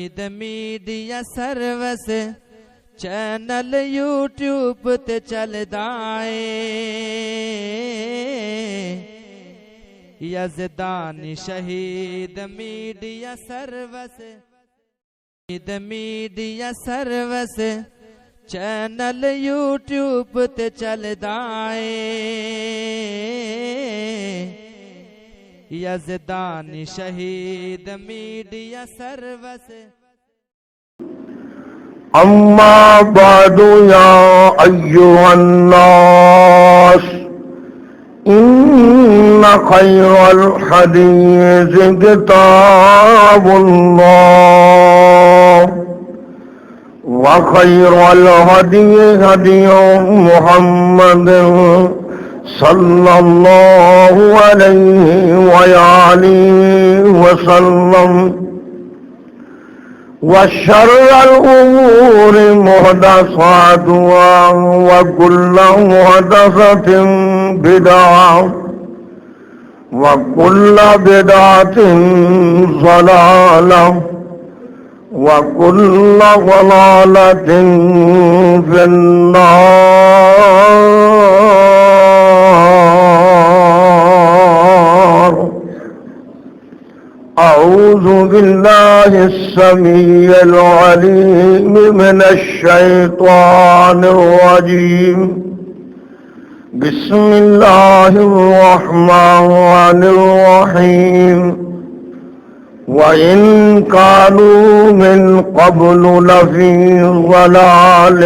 Media service channel YouTube تے چلدا اے یزدانی شہید میڈیا سروس چینل یوٹیوب تے چلدا اے یزدانی شہید میڈیا سروس اما بعد یا ایها الناس ان خیر الحدیث کتاب اللہ وخیر الهدی هدی محمد صلی اللہ علیہ وآلہ وسلم وشر الأمور محدثاتها وكل محدثة بدعة وكل بدعة ضلالة وكل ضلالة في النار. أعوذ بالله السميع العليم من الشيطان الرجيم. بسم الله الرحمن الرحيم. وإن كانوا من قبل لفي ضلال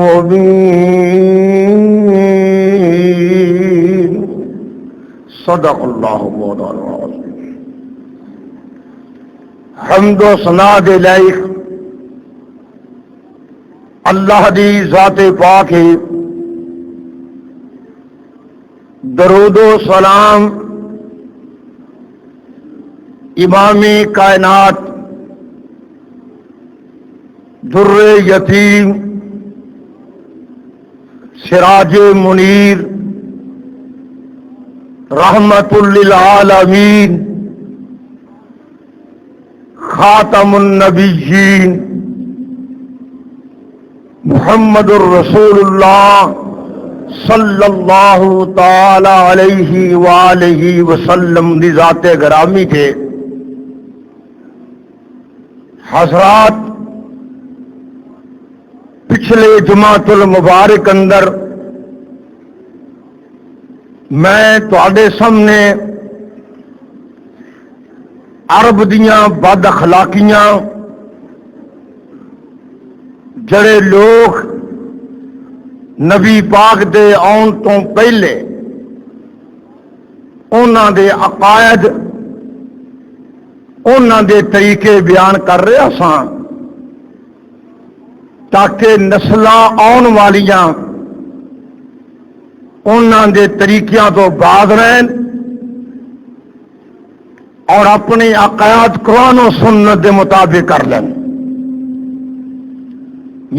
مبين. صدق الله مولانا العظيم. حمد و ثنا دے لائق اللہ دی ذات پاک ہے. درود و سلام امام کائنات در یتیم سراج منیر رحمت للعالمین خاتم النبیین محمد الرسول اللہ صلی اللہ تعالی علیہ وآلہ وسلم دی ذات گرامی کے. حضرات، پچھلے جمعۃ المبارک اندر میں تواڈے سامنے عرب دیاں بد اخلاقیاں جڑے لوگ نبی پاک دے آن تو پہلے انہاں دے عقائد انہاں دے طریقے بیان کر رہا ساں تاکہ نسلاں آن والیاں انہاں دے طریقیاں تو باز رہن اور اپنی عقائد قرآن و سنت دے مطابق کر لیں.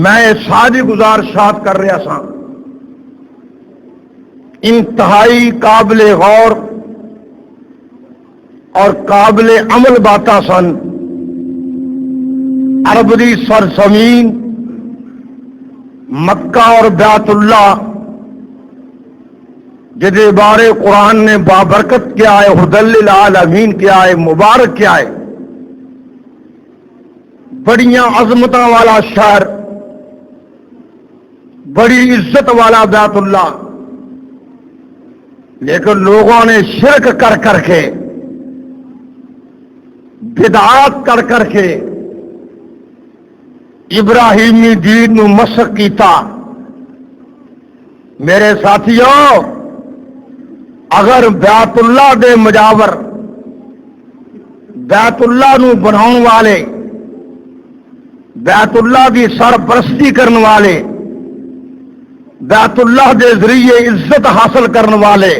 میں ساری گزارشات کر رہا سا، انتہائی قابل غور اور قابل عمل باتاں سن. عرب دی سرزمین مکہ اور بیت اللہ جدے بارے قرآن نے بابرکت کیا ہے، ہدی للعالمین کیا ہے، مبارک کیا ہے، بڑیاں عظمتاں والا شہر، بڑی عزت والا بیت اللہ، لیکن لوگوں نے شرک کر کر کے بدعات کر کر کے ابراہیمی دین نو مسخ کیتا. میرے ساتھیوں، اگر بیت اللہ دے مجاور بیت اللہ نو بناؤن والے، بیت اللہ دی سرپرستی کرن والے، بیت اللہ دے ذریعے عزت حاصل کرن والے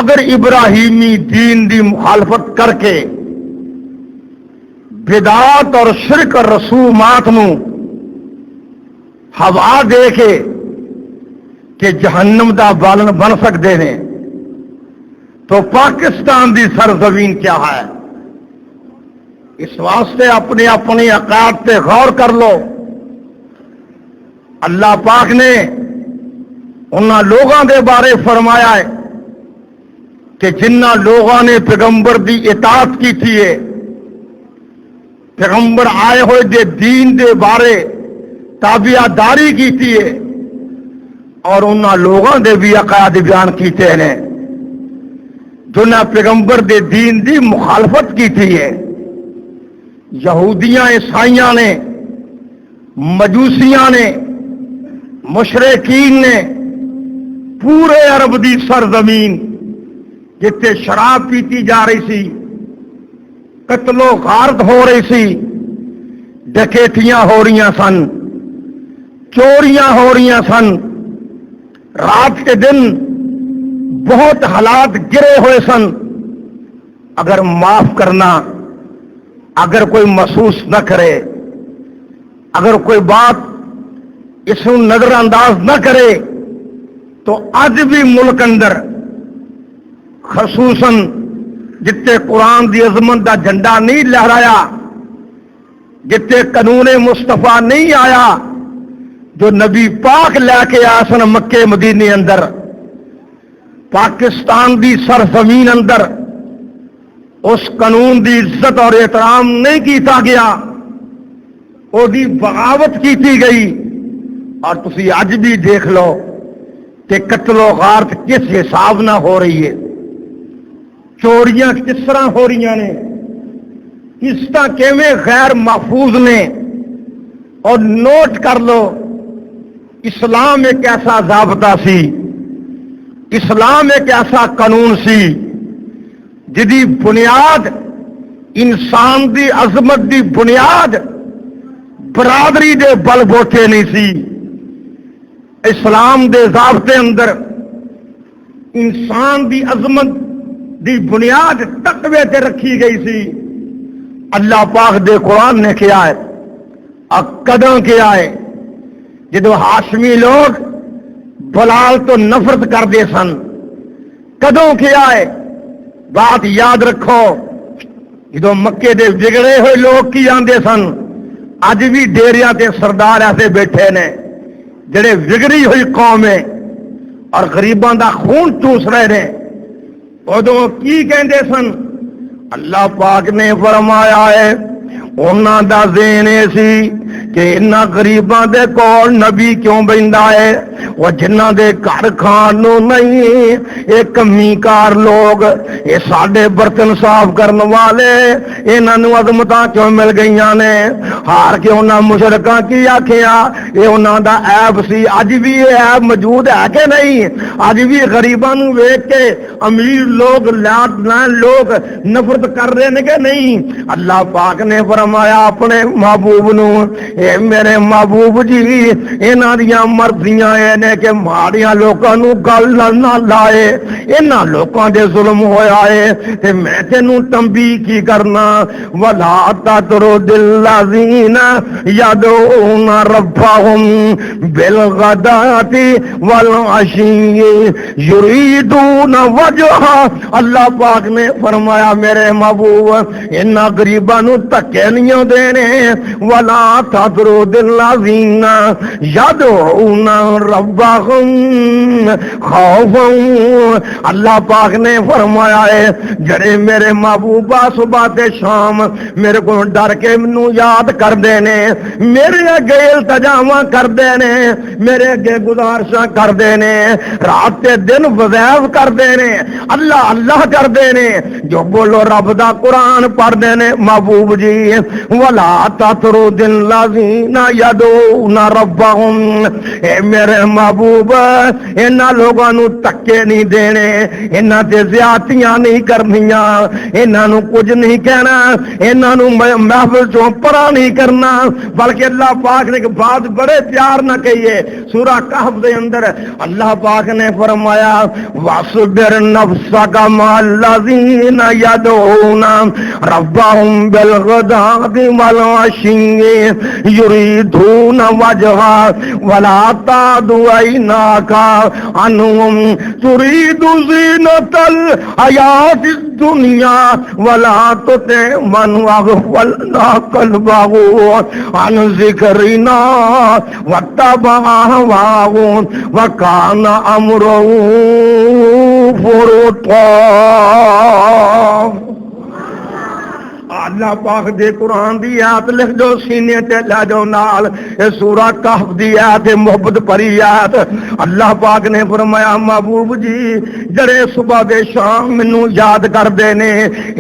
اگر ابراہیمی دین دی مخالفت کر کے بدعات اور شرک اور رسومات نو ہوا دے کے کہ جہنم دا بالن بن سکتے ہیں، تو پاکستان دی سرزمین کیا ہے؟ اس واسطے اپنے اپنی عقائد پہ غور کر لو۔ اللہ پاک نے انہاں لوگاں دے بارے فرمایا ہے کہ جنہ لوگاں نے پیغمبر دی اطاعت کی تھی ہے، پیغمبر آئے ہوئے دے دین دے بارے تابعہ داری کی تھی ہے، اور انہاں لوگاں دے بھی عقائد بیان کیتے ہیں جنہاں پیغمبر دے دین دی مخالفت کی تھی ہے۔ یہودیاں، عیسائیاں نے، مجوسیاں نے، مشرکین نے پورے عرب دی سرزمین جتھے شراب پیتی جا رہی سی، قتل و غارت ہو رہی سی، ڈکیتیاں ہو رہی سن، چوریاں ہو رہی سن، رات کے دن بہت حالات گرے ہوئے سن، اگر معاف کرنا، اگر کوئی محسوس نہ کرے، اگر کوئی بات اس کو نظر انداز نہ کرے، تو اج بھی ملک اندر خصوصاً جتے قرآن دی عظمت دا جھنڈا نہیں لہرایا، جتے قانون مصطفیٰ نہیں آیا جو نبی پاک لے کے آیا سن مکے مدینے اندر، پاکستان دی سرزمین اندر اس قانون دی عزت اور احترام نہیں کیتا گیا، وہ دی بغاوت کیتی گئی۔ اور تسی اج بھی دیکھ لو کہ قتل و غارت کس حساب نہ ہو رہی ہے، چوریاں کس طرح ہو رہی نے، کس طرح کیویں غیر محفوظ نے۔ اور نوٹ کر لو، اسلام ایک ایسا ضابطہ سی، اسلام ایک ایسا قانون سی جدی بنیاد انسان دی عظمت دی بنیاد برادری دے بل بوٹے نہیں سی۔ اسلام دے ضابطے اندر انسان دی عظمت دی بنیاد تقوی تے رکھی گئی سی۔ اللہ پاک دے قرآن نے کیا ہے، کدوں کیا ہے جدو ہاشمی لوگ بلال تو نفرت کرتے سن، کدوں کیا ہے بات یاد رکھو، جدو مکے دے بگڑے ہوئے لوگ کی آندے سن، اج بھی ڈیریاں تے سردار ایسے بیٹھے نے جڑے بگڑی ہوئی قوم ہے اور غریباں دا خون چوس رہے ہیں، ادو کی کہندے سن؟ اللہ پاک نے فرمایا ہے انہاں دا ذہن سی کہ انہاں غریباں دے کول نبی کیوں بیندا ہے، وہ جنہاں دے گھر کھان نو نہیں، اے کمی کار لوگ، اے ساڈے برتن صاف کرن والے، انہاں نو عظمتاں کیوں مل گئیاں نے؟ ہار کے انہاں مشرکاں کی آکھیا اے انہاں دا عیب سی۔ اج بھی یہ عیب موجود ہے کہ نہیں؟ اج بھی غریباں نو ویکھ کے امیر لوگ، لوگ نفرت کر رہے ہیں کہ نہیں؟ اللہ پاک نے فرمایا اپنے محبوب نو، اے میرے محبوب جی انہاں دیاں مرضیاں اے نے کہ ماڑیاں لوکاں نو گل نہ لائے، انہاں لوکاں دے ظلم ہویا ہے تے میں تینوں تنبیہ کی کرنا، ولا تطرد الذین یدعون ربهم بالغداۃ والعشی یریدون وجہہ۔ اللہ پاک نے فرمایا میرے محبوب انہاں غریباں نو تکے نہیں دینے، ولا تطرد الذین یدعون ربهم خوفا۔ اللہ پاک نے فرمایا ہے جڑے میرے محبوبہ صبح تے شام میرے کو ڈر کے منو یاد کر دینے، میرے اگے التجاواں کر دینے، میرے اگے گزارشاں کر دینے، رات تے دن وظائف کر دینے، اللہ اللہ کر دینے، جو بولو رب دا قرآن پڑھ دینے۔ محبوب جی ولا تطرد الذین یدعون ربهم، اے میرے محبوب انہاں لوگاں نو تکے نہیں دینے، انہاں تے زیادتیاں نہیں کرنیاں، انہاں نو کچھ نہیں کہنا، انہاں نو محفل چوں پرا نہیں کرنا، بلکہ اللہ پاک نے ایک بات بڑے پیار نہ کہیے سورہ کہف دے اندر اللہ پاک نے فرمایا وَاصْبِرْ نَفْسَكَ مَعَ الَّذِينَ يَدْعُونَ رَبَّهُمْ بِالْغَدَاةِ الغداة والعشي يريدون وجهه ولا تعد عيناك عنهم تريد زينة الحياة الدنيا ولا تطع من أغفلنا قلبه عن ذكرنا واتبع هواه وكان أمره فرطا۔ اللہ پاک دے قرآن دی آیت لکھ جو سینے تے لے جو نال، اے سورہ کہف دی آیت محبت پری آیت۔ اللہ پاک نے فرمایا محبوب جی جڑے صبح دے شام مینوں یاد کردے نے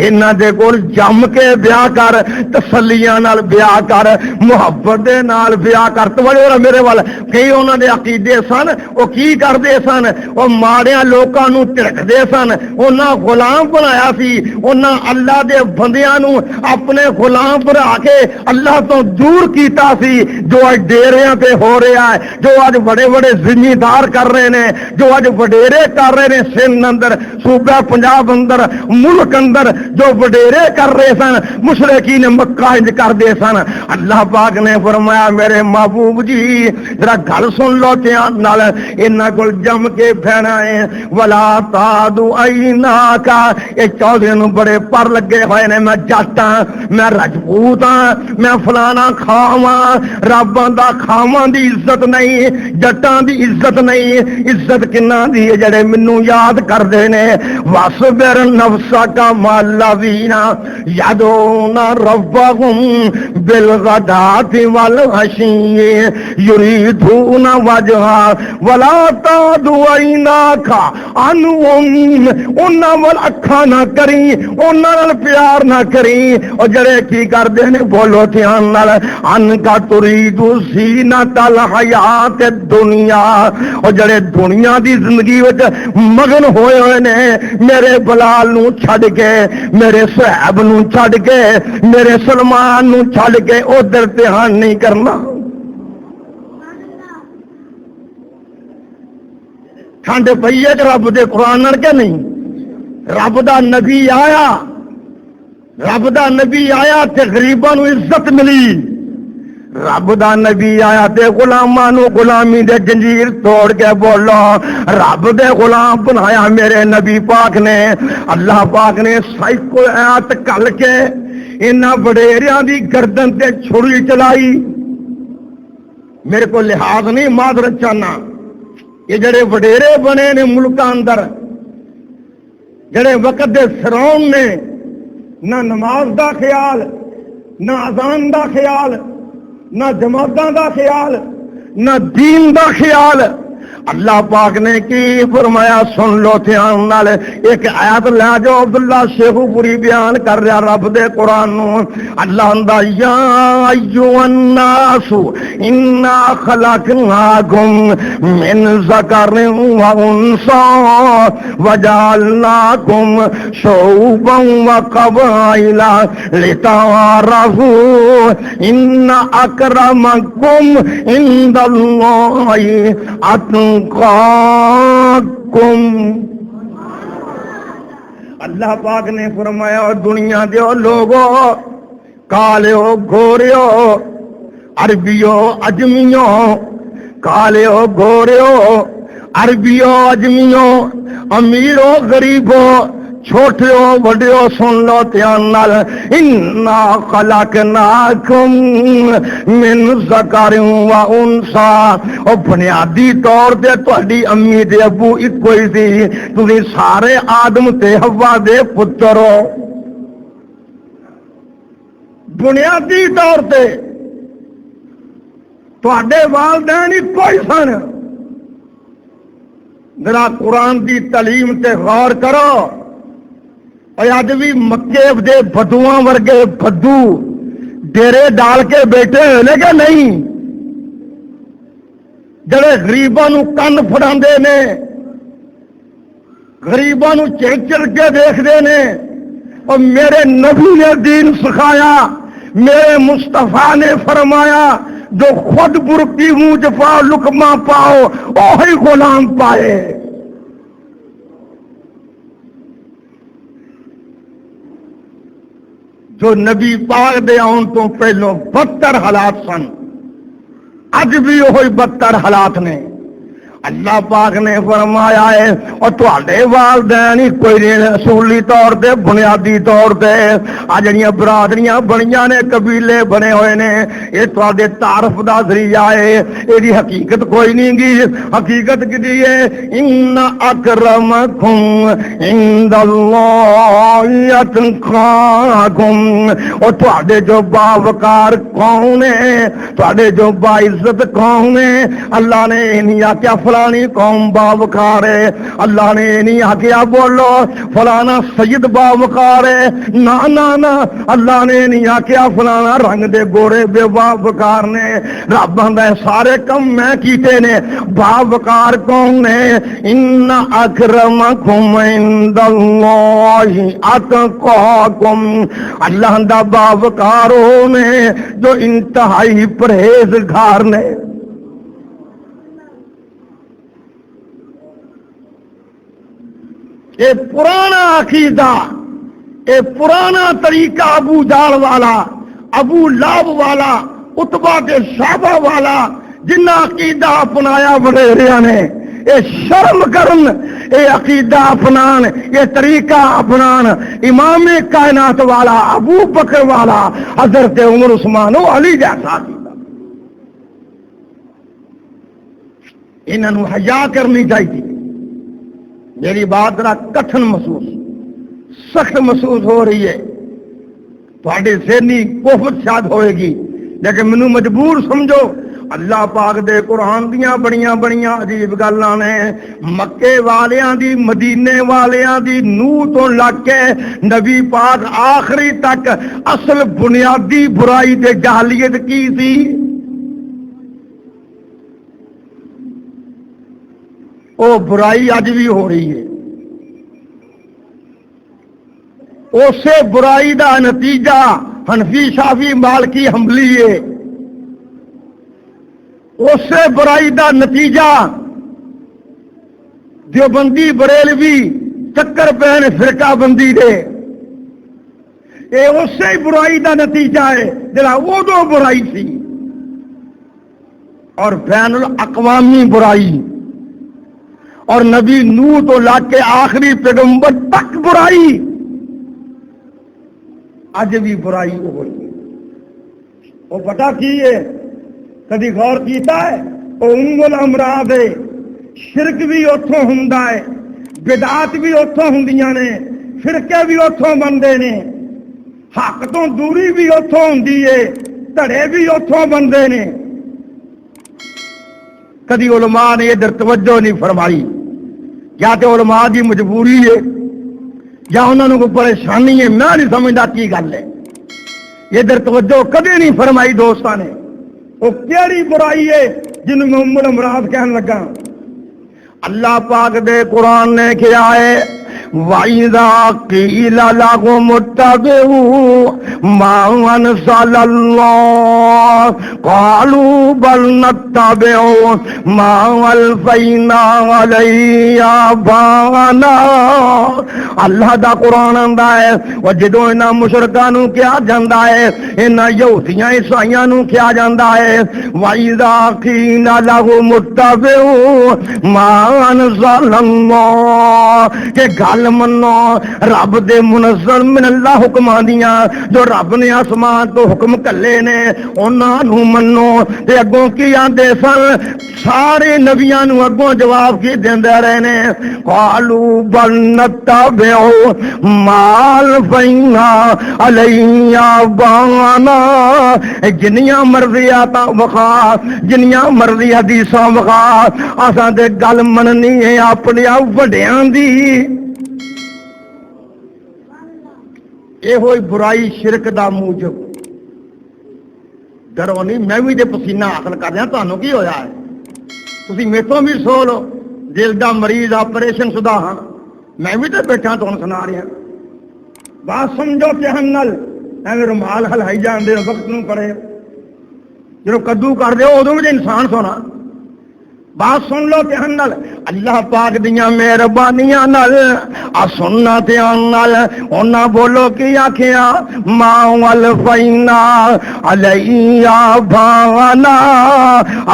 انہاں دے کول جم کے بیاہ کر، تسلیاں نال بیاہ کر، محبت دے نال بیاہ کر۔ توجہ میرے وال، کئی انہاں دے عقیدے سن او کی کردے سن، او ماڑیاں لوکاں نوں ٹرکدے سن، انہاں غلام بنایا سی، انہاں اللہ دے بندیاں نوں اپنے غلام پر آ کے اللہ تو دور کیتا سی۔ جو اج ڈیریاں تے ہو رہا ہے، جو اج بڑے بڑے ذمہ دار کر رہے نے، جو اج وڈیرے کر رہے نے سندھ اندر، صوبہ پنجاب اندر، ملک اندر جو وڈیرے کر رہے سن، مشرکین مکہ انج کردے سن۔ اللہ پاک نے فرمایا میرے محبوب جی ذرا گل سن لو دھیان نال، انہاں کول جم کے بہنا ہے ولا تعدو عیناکا۔ یہ چودھری نوں بڑے پر لگے ہوئے نے، میں جٹ ہاں، میں رجپوت ہاں، میں فلانا کھاواں، رباں دا کھاواں دی عزت نہیں، جٹاں دی عزت نہیں۔ عزت کناں دی ہے جڑے مینوں یاد کردے نے۔ وَاصْبِرْ نَفْسَكَ مَعَ الَّذِينَ يَدْعُونَ رَبَّهُمْ بِالْغَدَاةِ وَالْعَشِيِّ يُرِيدُونَ وَجْهَهُ وَلَا تَعْدُ عَيْنَاكَ عَنْهُمْ۔ انہاں وال اکھاں نہ کریں، انہاں نال پیار نہ کریں، اور جڑے کی کردے نے بولو دھیان نال، ان کا ترید زینت الحیات الدنیا، اور جڑے دنیا دی زندگی وچ مگن ہوئے ہوئے نے، میرے بلال نو چھڈ کے، میرے صہیب نو چھڈ کے، میرے سلمان نو چھڈ کے ادھر دھیان نہیں کرنا۔ ٹھنڈ پئی ہے کہ رب دے قرآن نال کہ نہیں؟ رب دا نبی آیا، رب دا نبی آیا تے غریباں نو عزت ملی، رب دا نبی آیا تے غلاماں نو غلامی دے جنجیر توڑ کے بولو رب دے غلام بنایا میرے نبی پاک نے۔ اللہ پاک نے سائیکل آیات کل کے انہاں وڈیریاں دی گردن تے چھری چلائی۔ میرے کو لحاظ نہیں معذرت چاہنا، یہ جڑے وڈیرے بنے نے ملکاں اندر، جڑے وقت دے فرعون نے نہ نماز دا خیال، نہ اذان دا خیال، نہ جماعتاں دا خیال، نہ دین دا خیال۔ اللہ پاک نے کی فرمایا سن لو دھیان نال، ایک آیت لے جو عبداللہ شیخو پوری بیان کر رہا رب دے قرآن نو۔ اللہ اندہ یا ایوہ الناس انا خلقناکم من ذکر و انثی وجعلناکم شعوبا و قبائل لتعارفوا ان اکرمکم عند اللہ اتقاکم۔ اللہ پاک نے فرمایا اور دنیا دیو لوگو، کالیو گوریو، عربیو اجمیو، کالیو گوریو، عربیو اجمیو، امیرو غریبو، چھوٹیو بڑیو سن لو دھیان نال، انا خلقناکم من ذکر و انثی۔ اور بنیادی طور تے تہاڈی امی تے ابو اکو ہی سی، تسی سارے آدم تے حوا دے پتر ہو۔ بنیادی طور تے تہاڈے والدین اکو ہی سن۔ ذرا قرآن دی تعلیم تے غور کرو۔ اور اج بھی مکے دے بدواں ورگے بدو ڈیرے ڈال کے بیٹھے ہوئے کہ نہیں، جڑے غریباں نو کن پھڑاندے نے، غریباں نو چڑ چڑ کے دیکھتے نے۔ اور میرے نبی نے دین سکھایا، میرے مصطفیٰ نے فرمایا جو خود برکی منہ چ پاؤ لقمہ پاؤ وہی غلام پائے۔ جو نبی پاک دے آن تو پہلو بدتر حالات سن، اج بھی وہی بدتر حالات نے۔ اللہ پاک نے فرمایا ہے اور تواڈے والدین ہی کوئی نہیں، اصولی طور تے بنیادی طور تے آ جڑیاں برادریاں بنیاں نے، قبیلے بنے ہوئے نے، یہ تواڈے تعارف دا ذریعہ ہے، یہ حقیقت کوئی نہیں گی۔ حقیقت کی ہے ان اکرمکم عند اللہ اتقاکم، اور تواڈے جو باوقار کون ہے، تواڈے جو باعزت کون ہے، اللہ نے نہیں آکھیا فلانی قوم باوقار ہے، اللہ نے نہیں آکھیا بولو فلانا سید باوقار ہے، نا نا نا، اللہ نے نہیں آکھیا فلانا رنگ دے گورے بے باوقار نے، رب آندا ہے سارے کم میں کیتے نے، باوقار کون ہے؟ ان اکرمکم عند اللہ اتقاکم، اللہ دا باوقار ہونے جو انتہائی پرہیزگار نے۔ یہ پرانا عقیدہ، یہ پرانا طریقہ ابو جال والا، ابو لاب والا، اتبا کے شعبہ والا، جنہ عقیدہ اپنایا وڈیریاں نے، یہ شرم کرن، یہ عقیدہ اپنان، یہ طریقہ اپنان، امام کائنات والا، ابو بکر والا، حضرت عمر عثمان و علی جیسا عقیدہ۔ انہوں حیا کرنی چاہیے۔ میری بات ذرا کٹھن محسوس، سخت محسوس ہو رہی ہے، تھوڑی ذہنی کوفت شاید ہوئے گی، لیکن مینوں مجبور سمجھو۔ اللہ پاک دے قرآن دیاں بڑیاں بڑیاں عجیب گلاں نے، مکے والیاں دی، مدینے والیاں دی، نوح تو لگ کے نبی پاک آخری تک اصل بنیادی برائی تے جہلیت کی سی؟ وہ برائی اج بھی ہو رہی ہے۔ اسے برائی دا نتیجہ حنفی شافی مالکی حنبلی ہے، اسے برائی دا نتیجہ دیوبندی بریلوی چکر پہن فرقہ بندی دے، یہ اسے برائی دا نتیجہ ہے جڑا ادو برائی سی، اور بین الاقوامی برائی، اور نبی نوح تو لا کے آخری پیغمبر تک برائی، اج بھی برائی ہوئی۔ وہ پتہ کی ہے، کدی غور کیتا ہے؟ وہ ام الامراض ہے، شرک بھی اتوں ہوندا ہے، بدعات بھی اتوں ہوندیاں نے، فرقے بھی اتوں بندے نے، حق تو دوری بھی اتوں ہوندی ہے، دھڑے بھی اتوں بندے نے۔ کدی علماء نے ادھر توجہ نہیں فرمائی، یا تو علماء کی مجبوری ہے یا انہوں کو پریشانی ہے، میں نہیں سمجھتا کی گل ہے، ادھر توجہ کدی نہیں فرمائی دوستاں نے۔ وہ کیڑی برائی ہے جنہوں میں ام الامراض کہنے لگا؟ اللہ پاک دے قرآن نے کیا ہے، وَإِذَا قِيلَ لَهُمُ اتَّبِعُوا مَا أَنزَلَ اللَّهُ قَالُوا بَلْ نَتَّبِعُ مَا أَلْفَيْنَا عَلَيْهِ آبَاءَنَا۔ اللہ دا قرآن آندا ہے، اور جدوں انہاں مشرکاں نوں کیا جاندا ہے، انہاں یہودیاں عیسائیاں نوں کیا جاندا ہے، وَإِذَا قِيلَ لَهُمُ اتَّبِعُوا مَا أَنزَلَ اللَّهُ، کہ گل منو رب دے منزل من اللہ حکماں دیاں، جو رب نے آسمان تو حکم کلے نے انہاں نو منو۔ تے اگوں کی آندے سن سارے نبیاں نو اگوں جواب کی دیندے رہے نے، قالوا بل نتبع ما الفینا علیہ آباءنا، جنیاں مرضی آتا وخا، جنیاں مرضی حدیثاں وخا، اساں تے گل مننی ہے اپنے وڈیاں دی۔ یہ ہوئی برائی شرک دا موجب۔ ڈرو نہیں، میں بھی تے پسینہ حاصل کر رہا، تمہیں کی ہویا ہے؟ تسی میتوں بھی سو لو، دل دا مریض آپریشن شدہ ہاں، میں بھی تے بیٹھا تمہیں سنا رہا۔ بات سمجھو کہ ہنل ایویں رومال ہلائی جاندے، وقت نوں پڑے، جدوں کدو کر دے ادوں بھی انسان سونا، بات سن لو دھیان نال اللہ پاک دیاں مہربانیاں نال آ سننا دھیان نال انہاں بولو کی آکھیا ما والفینا علیہ بھانا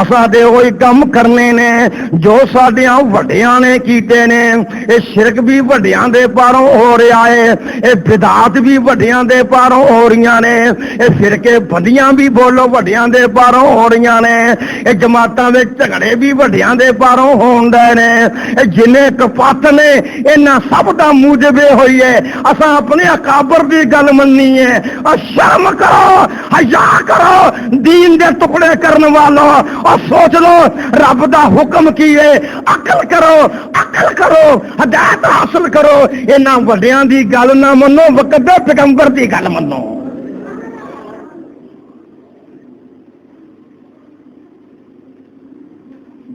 اساں دے ہوئی کم کرنے نے جو ساڈیاں وڈیاں نے کیتے نے اے شرک بھی وڈیاں دے پاروں ہو رہا ہے اے بدعات بھی وڈیاں دے پاروں ہو رہیاں نے اے فرقے بندیاں بھی بولو وڈیاں دے پاروں ہو رہیاں نے اے جماعتاں وچ جھگڑے بھی وڈیاں دے پاروں ہون دے نے اے جنے کفات نے انہاں سب دا موجب ہوئی ہے اساں اپنے اکابر دی گل مننی ہے اور شرم کرو حیا کرو دین دے ٹکڑے کرن والو اور سوچ لو رب دا حکم کی ہے عقل کرو ہدایت حاصل کرو انہاں وڈیاں دی گل نہ منو وقت دے پیغمبر دی گل منو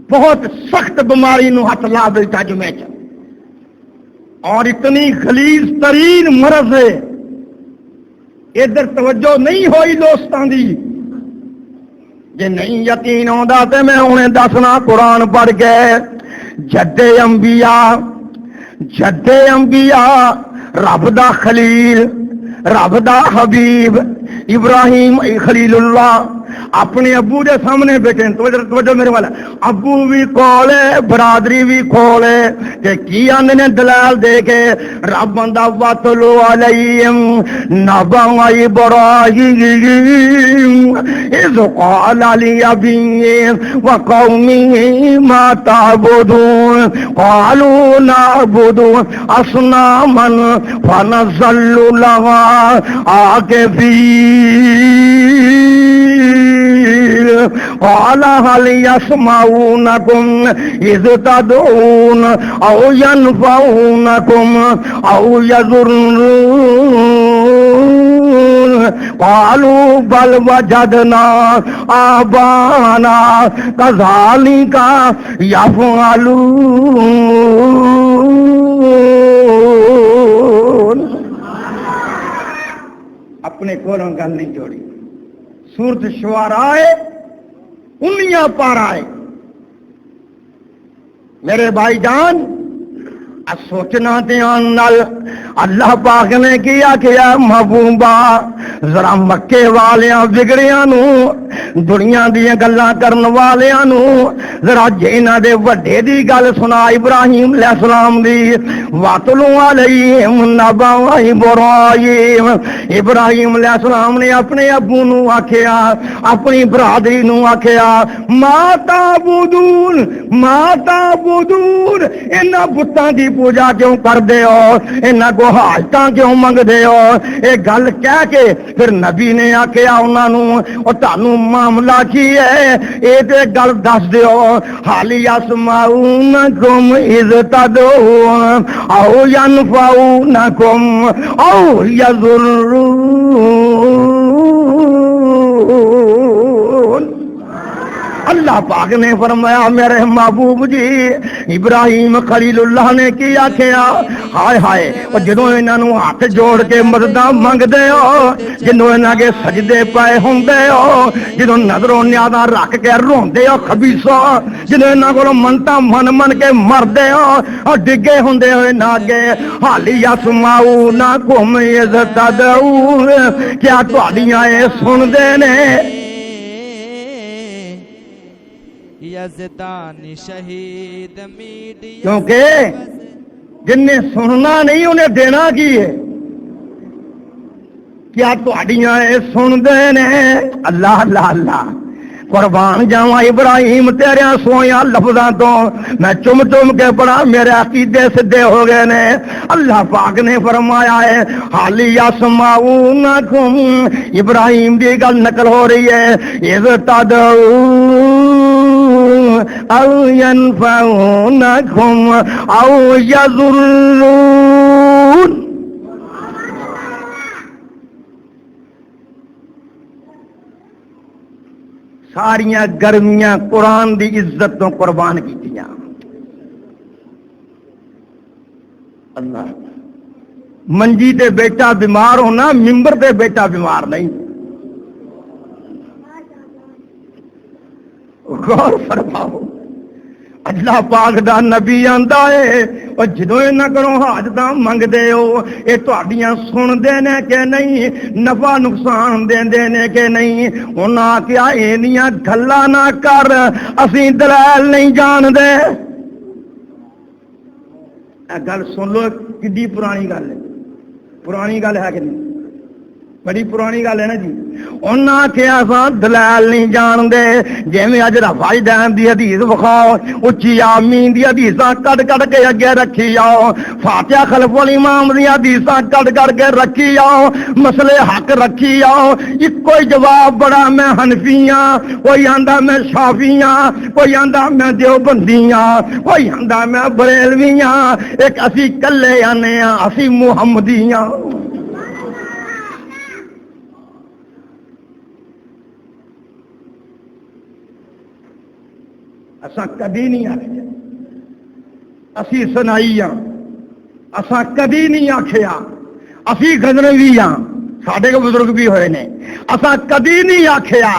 بہت سخت بیماری نو ہاتھ لا بیٹھا جمعے چ اور اتنی غلیظ ترین مرض ہے ادھر توجہ نہیں ہوئی دوستاں دی جے نہیں یقین آندا تے میں ہنے دسنا قرآن پڑھ کے جد انبیاء رب دا خلیل رب دا حبیب ابراہیم خلیل اللہ اپنے ابو دے سامنے بیٹھے توجہ میرے والا ابو بھی کول ہے برادری بھی کول ہے تے کی آندے نے دلال دے کے رب بندہ واتلو علیہم نبا ابراہیم اذ قال لأبیہ وقومہ ما تعبدون قالوا نعبد اصناما فنظل لها عاکفین قال هل يسمعونكم إذ تدعون أو ينفعونكم أو يضرون قالوا بل وجدنا آباءنا كذلك يفعلون اپنے کولوں گل نہیں جوڑی سورت شعراء ہے 19 پارا ہے میرے بھائی جان سوچنا دھیان نال اللہ پاک نے کیا کیا محبوبہ ذرا مکے والیاں بگڑیاں نو دنیا دیا گلاں کرن والیاں نو ذرا جنہاں دے وڈے دی گل سنا ابراہیم علیہ السلام دی واتلو علیہم نبا ابراہیم ابراہیم علیہ السلام نے اپنے ابو نو آکھیا اپنی برادری نو آکھیا ما تعبدون انہاں بتاں دی پوجا کیوں کر دے ہو انہاں کو حاجتاں کیوں منگ دے ہو اے گل کہہ کے پھر نبی نے آکھیا انہاں نو او تانوں معاملہ کی ہے اے تے گل دس دیو حال یسمعونکم اذ تدعون او ینفعونکم او یضرون اللہ پاک نے فرمایا میرے محبوب جی ابراہیم خلیل اللہ نے کیا کیا ہائے ہائے اور جدوں انہاں نو ہاتھ جوڑ کے مدداں منگدے ہو جدوں انہاں کے سجدے پائے ہوندے ہو جدوں نظروں نیازاں رکھ کے روندے ہو خبیثو جدوں انہاں کولوں منتاں من کے مردے ہو اور ڈگے ہوندے ہوئے نہ اگے حال یسمعونکم اذ تدعون کیا تہاڈیاں اے سن دے نے یزدان شہید میڈیا کیونکہ جن نے سننا نہیں انہیں دینا کی ہے کیا تہاڈیاں اے سن دے نے اللہ اللہ اللہ قربان جاواں ابراہیم تیرے سویاں لفظاں تو میں چم کے پڑھا میرے عقیدے سدھے ہو گئے نے اللہ پاک نے فرمایا ہے حال یسمعونکم ابراہیم دی گل نقل ہو رہی ہے اذ تدعون او ینفعونکم او یضرون ساریاں گرمیاں قرآن دی عزت تو قربان کیتیاں اللہ منجی تے بیٹا بیمار ہونا ممبر تے بیٹا بیمار نہیں غور فرماؤ اللہ پاک دا نبی آندا ہے او جدوں انہاں کولوں حاجتاں منگدے ہو اے تہاڈیاں سندے نے کہ نہیں، نفع نقصان دیندے نے کہ نہیں؟ انہاں کیا اینیاں گلاں نہ کر، اسی دلائل نہیں جاندے۔ اے گل سن لو، کڈی پرانی گل ہے، پرانی گل ہے کہ نہیں؟ بڑی پرانی گل ہے نا جی۔ انہاں کہ اساں دلائل نہیں جاندے، جویں اج رفائی دین دی حدیث وکھاؤ، اچھی آمین دی حدیثاں کڈ کڈ کے اگے رکھی جاؤ، فاتحہ خلف الامام دی حدیثاں کڈ کڈ کے رکھی جاؤ، مسئلے حق رکھی جاؤ، اکو ہی جواب بڑا میں حنفی ہاں، کوئی آندا میں شافعی ہاں، کوئی آندا میں دیوبندی ہاں، کوئی آندا میں بریلوی ہاں، ایک اسی کلے آنے ہاں، اسی محمدی ہاں۔ اساں کدی نہیں آکھیا اسی سنائی ہاں، اساں کدی نہیں آکھیا اسی غزنوی ہاں، ساڈے کو بزرگ بھی ہوئے نے، اساں کدی نہیں آکھیا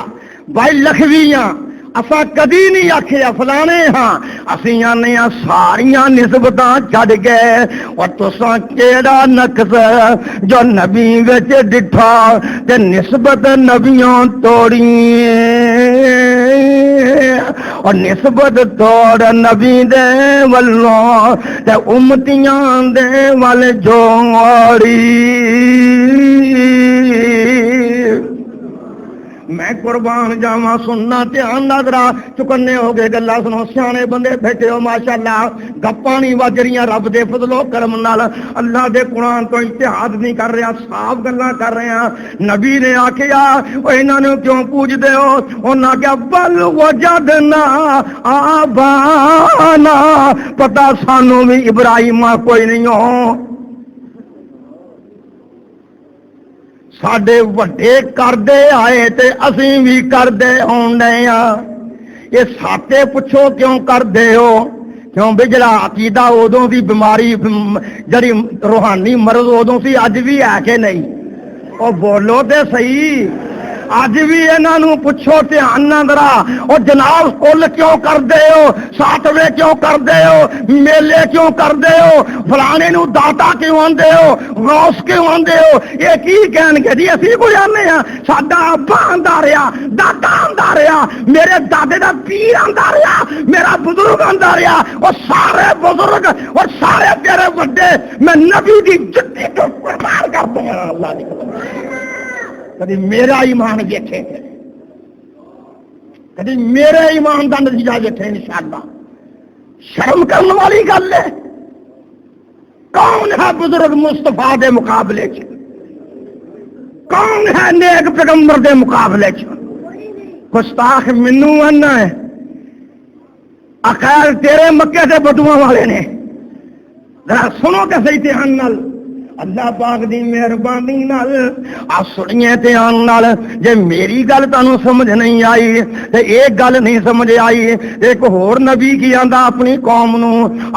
بھائی لکھوی ہاں، اساں کدی نہیں آکھیا فلانے ہاں، اسی آنے ہاں ساریاں نسبتاں چھڈ گئے۔ اور تساں کیڑا نقص جو نبی وچ ڈٹھا تے نسبت نبیوں توڑی، اور نسبت توڑ نبی دے والوں تے امتیاں دے وال جوڑی۔ میں قربان جاواں، سننا دھیان نال ذرا چکنے ہو گئے گلاں سنو، سیانے بندے بیٹھے ہو ماشاءاللہ، گپاں نہیں وج رہیاں، رب دے فضل و کرم نال اللہ دے قرآن تو اجتہاد نہیں کر رہا، صاف گلاں کر رہے ہیں۔ نبی نے آکھیا او انہاں نوں کیوں پوجدے ہو؟ انہاں کہا بل وجدنا آبانا، پتہ سانوں بھی ابراہیم کوئی نہیں ہو، ساڈے وڈے کردے آئے تے اسی بھی کردے ہوندے ہاں، یہ ساتے پوچھو کیوں کردے ہو؟ کیوں بھی جڑا عقیدہ ادوں دی بیماری جڑی روحانی مرض ادوں سی اج بھی ہے کہ نہیں؟ او بولو تے صحیح، اج بھی انہاں پوچھو دھیان نال ذرا، او جناب کل کیوں کردے ہو؟ ساتویں کیوں کردے ہو؟ میلے کیوں کردے ہو؟ فلانے نو داتا کیوں آندے ہو؟ غوث کیوں آندے ہو؟ یہ کی کہن گے جی اسی کو جانے ہاں، ساڈا ابا آندا رہیا، دادا آندا رہیا، میرے دادے دا پیر آندا رہیا، میرا بزرگ آندا رہیا، اور سارے بزرگ اور سارے تیرے وڈے میں نبی دی جتی کو قربان کرتے ہیں۔ اللہ دی قسم کدی میرا ایمان دیکھے، کدی میرے ایمان کا نتیجہ دیکھے انشاءاللہ۔ شرم کرنے والی گل ہے، کون ہے بزرگ مصطفیٰ دے مقابلے چ؟ کون ہے نیک پیغمبر دے مقابلے چ؟ گستاخ مینو آنا ہے، اخیر تیرے مکے سے بدواں والے نے، ذرا سنو کہ صحیح دھیان نال، اللہ پاک دی مہربانی نال آ سنیے دھیان نال، جے میری گل تانوں سمجھ نہیں آئی تے ایک گل نہیں سمجھ آئی، ایک ہور نبی کی آندا اپنی قوم نو،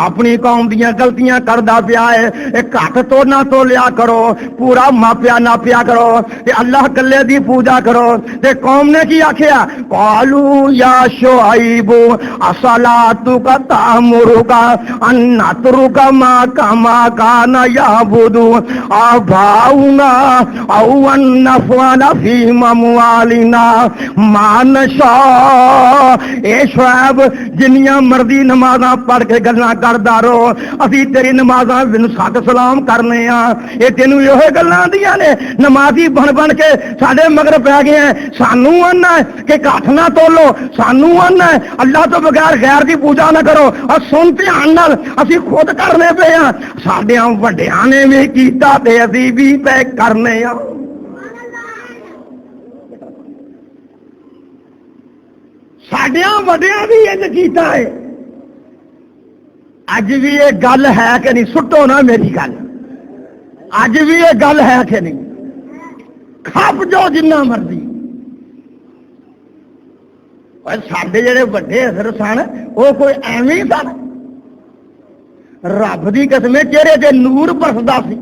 اپنی قوم دیاں غلطیاں کردا پیا ہے، ایک گھٹ تو نہ تو لیا کرو، پورا ماپیا نہ پیا کرو تے اللہ کلے دی پوجا کرو۔ تے قوم نے کی آکھیا؟ قالو یا شعیب اصلاتک تأمرک ان نترک ما کما کان یعبد آباؤنا او ان نفعل فی اموالنا ما نشاء۔ اے شعیب جنیاں مرضی نمازاں پڑھ کے گلاں کردا رہو، اسی تیری نمازاں سات سلام کرنے ہاں، اے تینوں یہ گلاں دیاں نے، نمازی بن بن کے ساڈے مگر پی گئے ہیں، سانوں آنا ہے کہ کاٹھ نہ تولو، سانوں آنا ہے اللہ تو بغیر غیر کی پوجا نہ کرو، اور سن دھیان نال اسی خود کرنے پے ہاں، ساڈیاں وڈیاں نے بھی کیتا تے اسی بھی پہ کرنے ہاں۔ ساڈیاں وڈیاں بھی انج کیتا ہے، اج بھی یہ گل ہے کہ نہیں؟ سٹو نا میری گل، اج بھی یہ گل ہے کہ نہیں؟ کھپ جو جنہ مرضی، ساڈے جڑے وڈے حضرت سن وہ کوئی ایویں سن، رب دی قسم چہرے تے نور برسدا سی،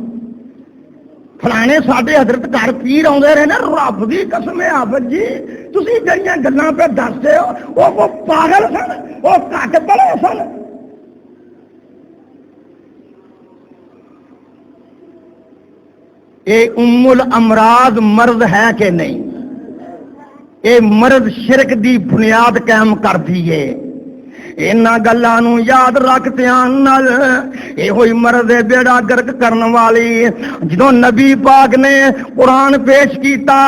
فلانے ساڈے حضرت گھر پیر آتے رہے نا، رب کی قسم ہے آفت جی تسی جڑیاں گلاں پہ دستے ہو وہ پاگل سن، وہ گھٹ پڑے سن. اے ام الامراض مرض ہے کہ نہیں؟ اے مرض شرک دی بنیاد قائم کر دیے. انہاں گلاں نوں یاد رکھ دھیان نال، اے ہوئی مرض بیڑا گرک کرن والی. جدوں نبی پاک نے قرآن پیش کیتا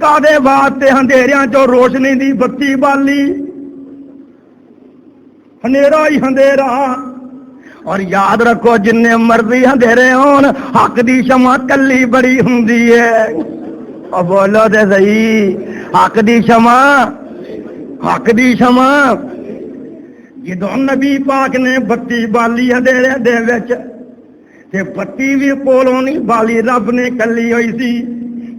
کادے واسطے اندھیریاں چوں روشنی دی بتی بالی، اندھیرا ہی اندھیرا. اور یاد رکھو جن مرضی اندھیرے ہون حق دی شمع کلی بڑی ہوندی ہے. او بولو تے صحیح، حق دی شمع، حق دی شمع. جدوں نبی پاک نے بتی بالی اندھیرے دے وچ تے بتی بھی کولوں نہیں بالی، رب نے کلی ہوئی سی.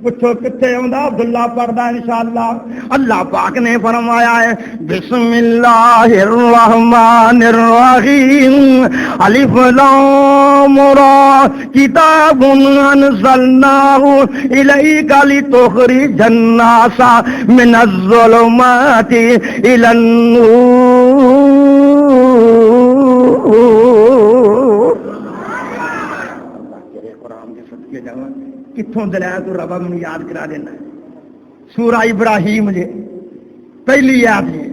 پوچھو کتنے آندا؟ عبداللہ پڑھدا انشاءاللہ. اللہ پاک نے فرمایا ہے بسم اللہ الرحمن الرحیم الف لام را کتاب انزلناہ الیک لتخرج الناس من الظلمات الی النور. قرآن کے صدقے جاواں کتوں دلائل تو رب میں یاد کرا دینا. سورہ ابراہیم جے پہلی آیت ہے.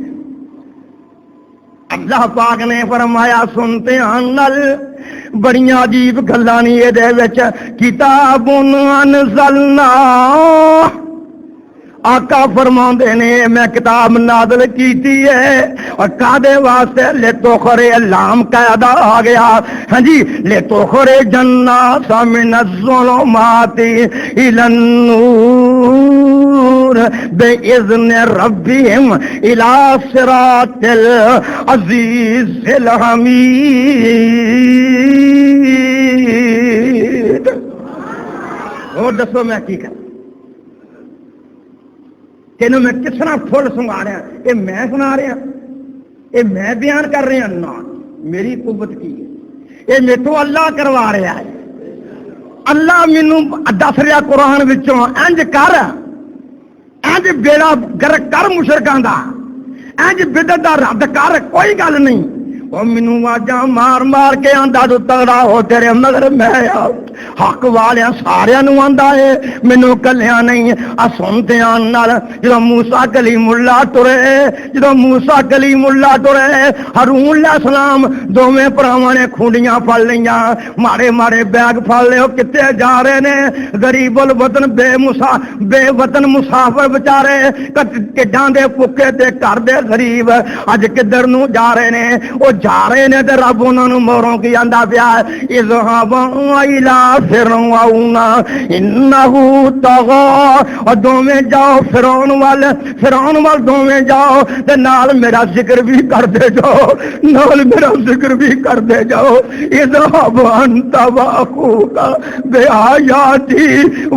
اللہ پاک نے فرمایا سنتے نل بڑیاں عجیب گلاں نہیں اے دے وچ. کتاب انزلنا، آقا فرماندے نے میں کتاب نازل کیتی ہے اور کادے واسطے لے تو خرے لام قاعدہ آ گیا. ہاں جی، لے تو خرے جنات من الظلمات الی النور باذن ربهم الى صراط العزیز الحمید. اور دسو میں کی کروں؟ تینوں میں کس طرح فل سنا رہا؟ یہ میں سنا رہا؟ یہ میں بیان کر رہا؟ نہ، میری قوت کی ہے، یہ میرے تو اللہ کروا رہا ہے. اللہ مینوں دس رہا قرآن وچوں انج کر، انج بیڑا گرک کر مشرکاں دا، انج بدعت دا رد کر، کوئی گل نہیں. وہ مینوں واجاں مار مار کے آندا تو تگڑا ہو تیرے مگر میں حق والیاں ساریاں نوں آندا ہے، مینوں کلیاں نہیں. سنتے نال جدوں موسیٰ کلیم اللہ ٹرے، جدوں موسیٰ کلیم اللہ ٹرے، ہارون علیہ السلام دوویں بھراواں نے کھونڈیاں پھڑ لیاں، مارے مارے بیگ پھڑ لے. کتے جا رہے نے؟ غریب الوطن بے وطن مسافر بچارے کڈاں دے پکے تے گھر دے غریب اج کدھر نوں جا رہے نے؟ وہ جا رہے نے تے رب انہاں نوں موروں کی آندا پیا اذهبوا الی فرعون انه طغى. اور دوویں جاؤ فرعون وال دوویں جاؤ تے نال میرا ذکر بھی کردے جاؤ، نال میرا ذکر بھی کردے جاؤ. اذهب انت واخوك بآیاتی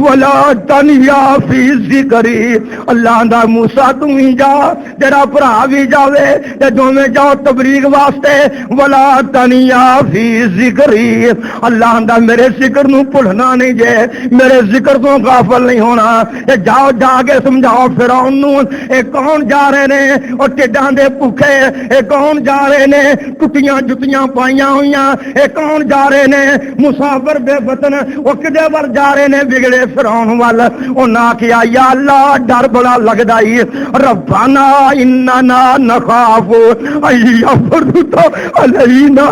ولا تنیا فی ذکری. اللہ دا موسیٰ تم ہی جا، تیرا بھرا بھی جاوے تے دوویں جاؤ تبلیغ واسطے. ولا تنیا فی ذکری، اللہ دا میرے ذکر نو بھولنا نہیں جے، میرے ذکر تو غافل نہیں ہونا. جاؤ جا کے سمجھاؤ فرعون نو اے کون جا رہے نے او ٹڈاں دے بھوکے، اے کون جا رہے نے ٹٹیاں جتیاں پائیاں ہوئیاں، اے کون جا رہے نے مسافر بے وطن، او کدے ول جا رہے نے بگڑے فرعون ول. انہاں کیا یا اللہ ڈر بڑا لگدا ای، ربنا اننا نخاف ان یفرط علینا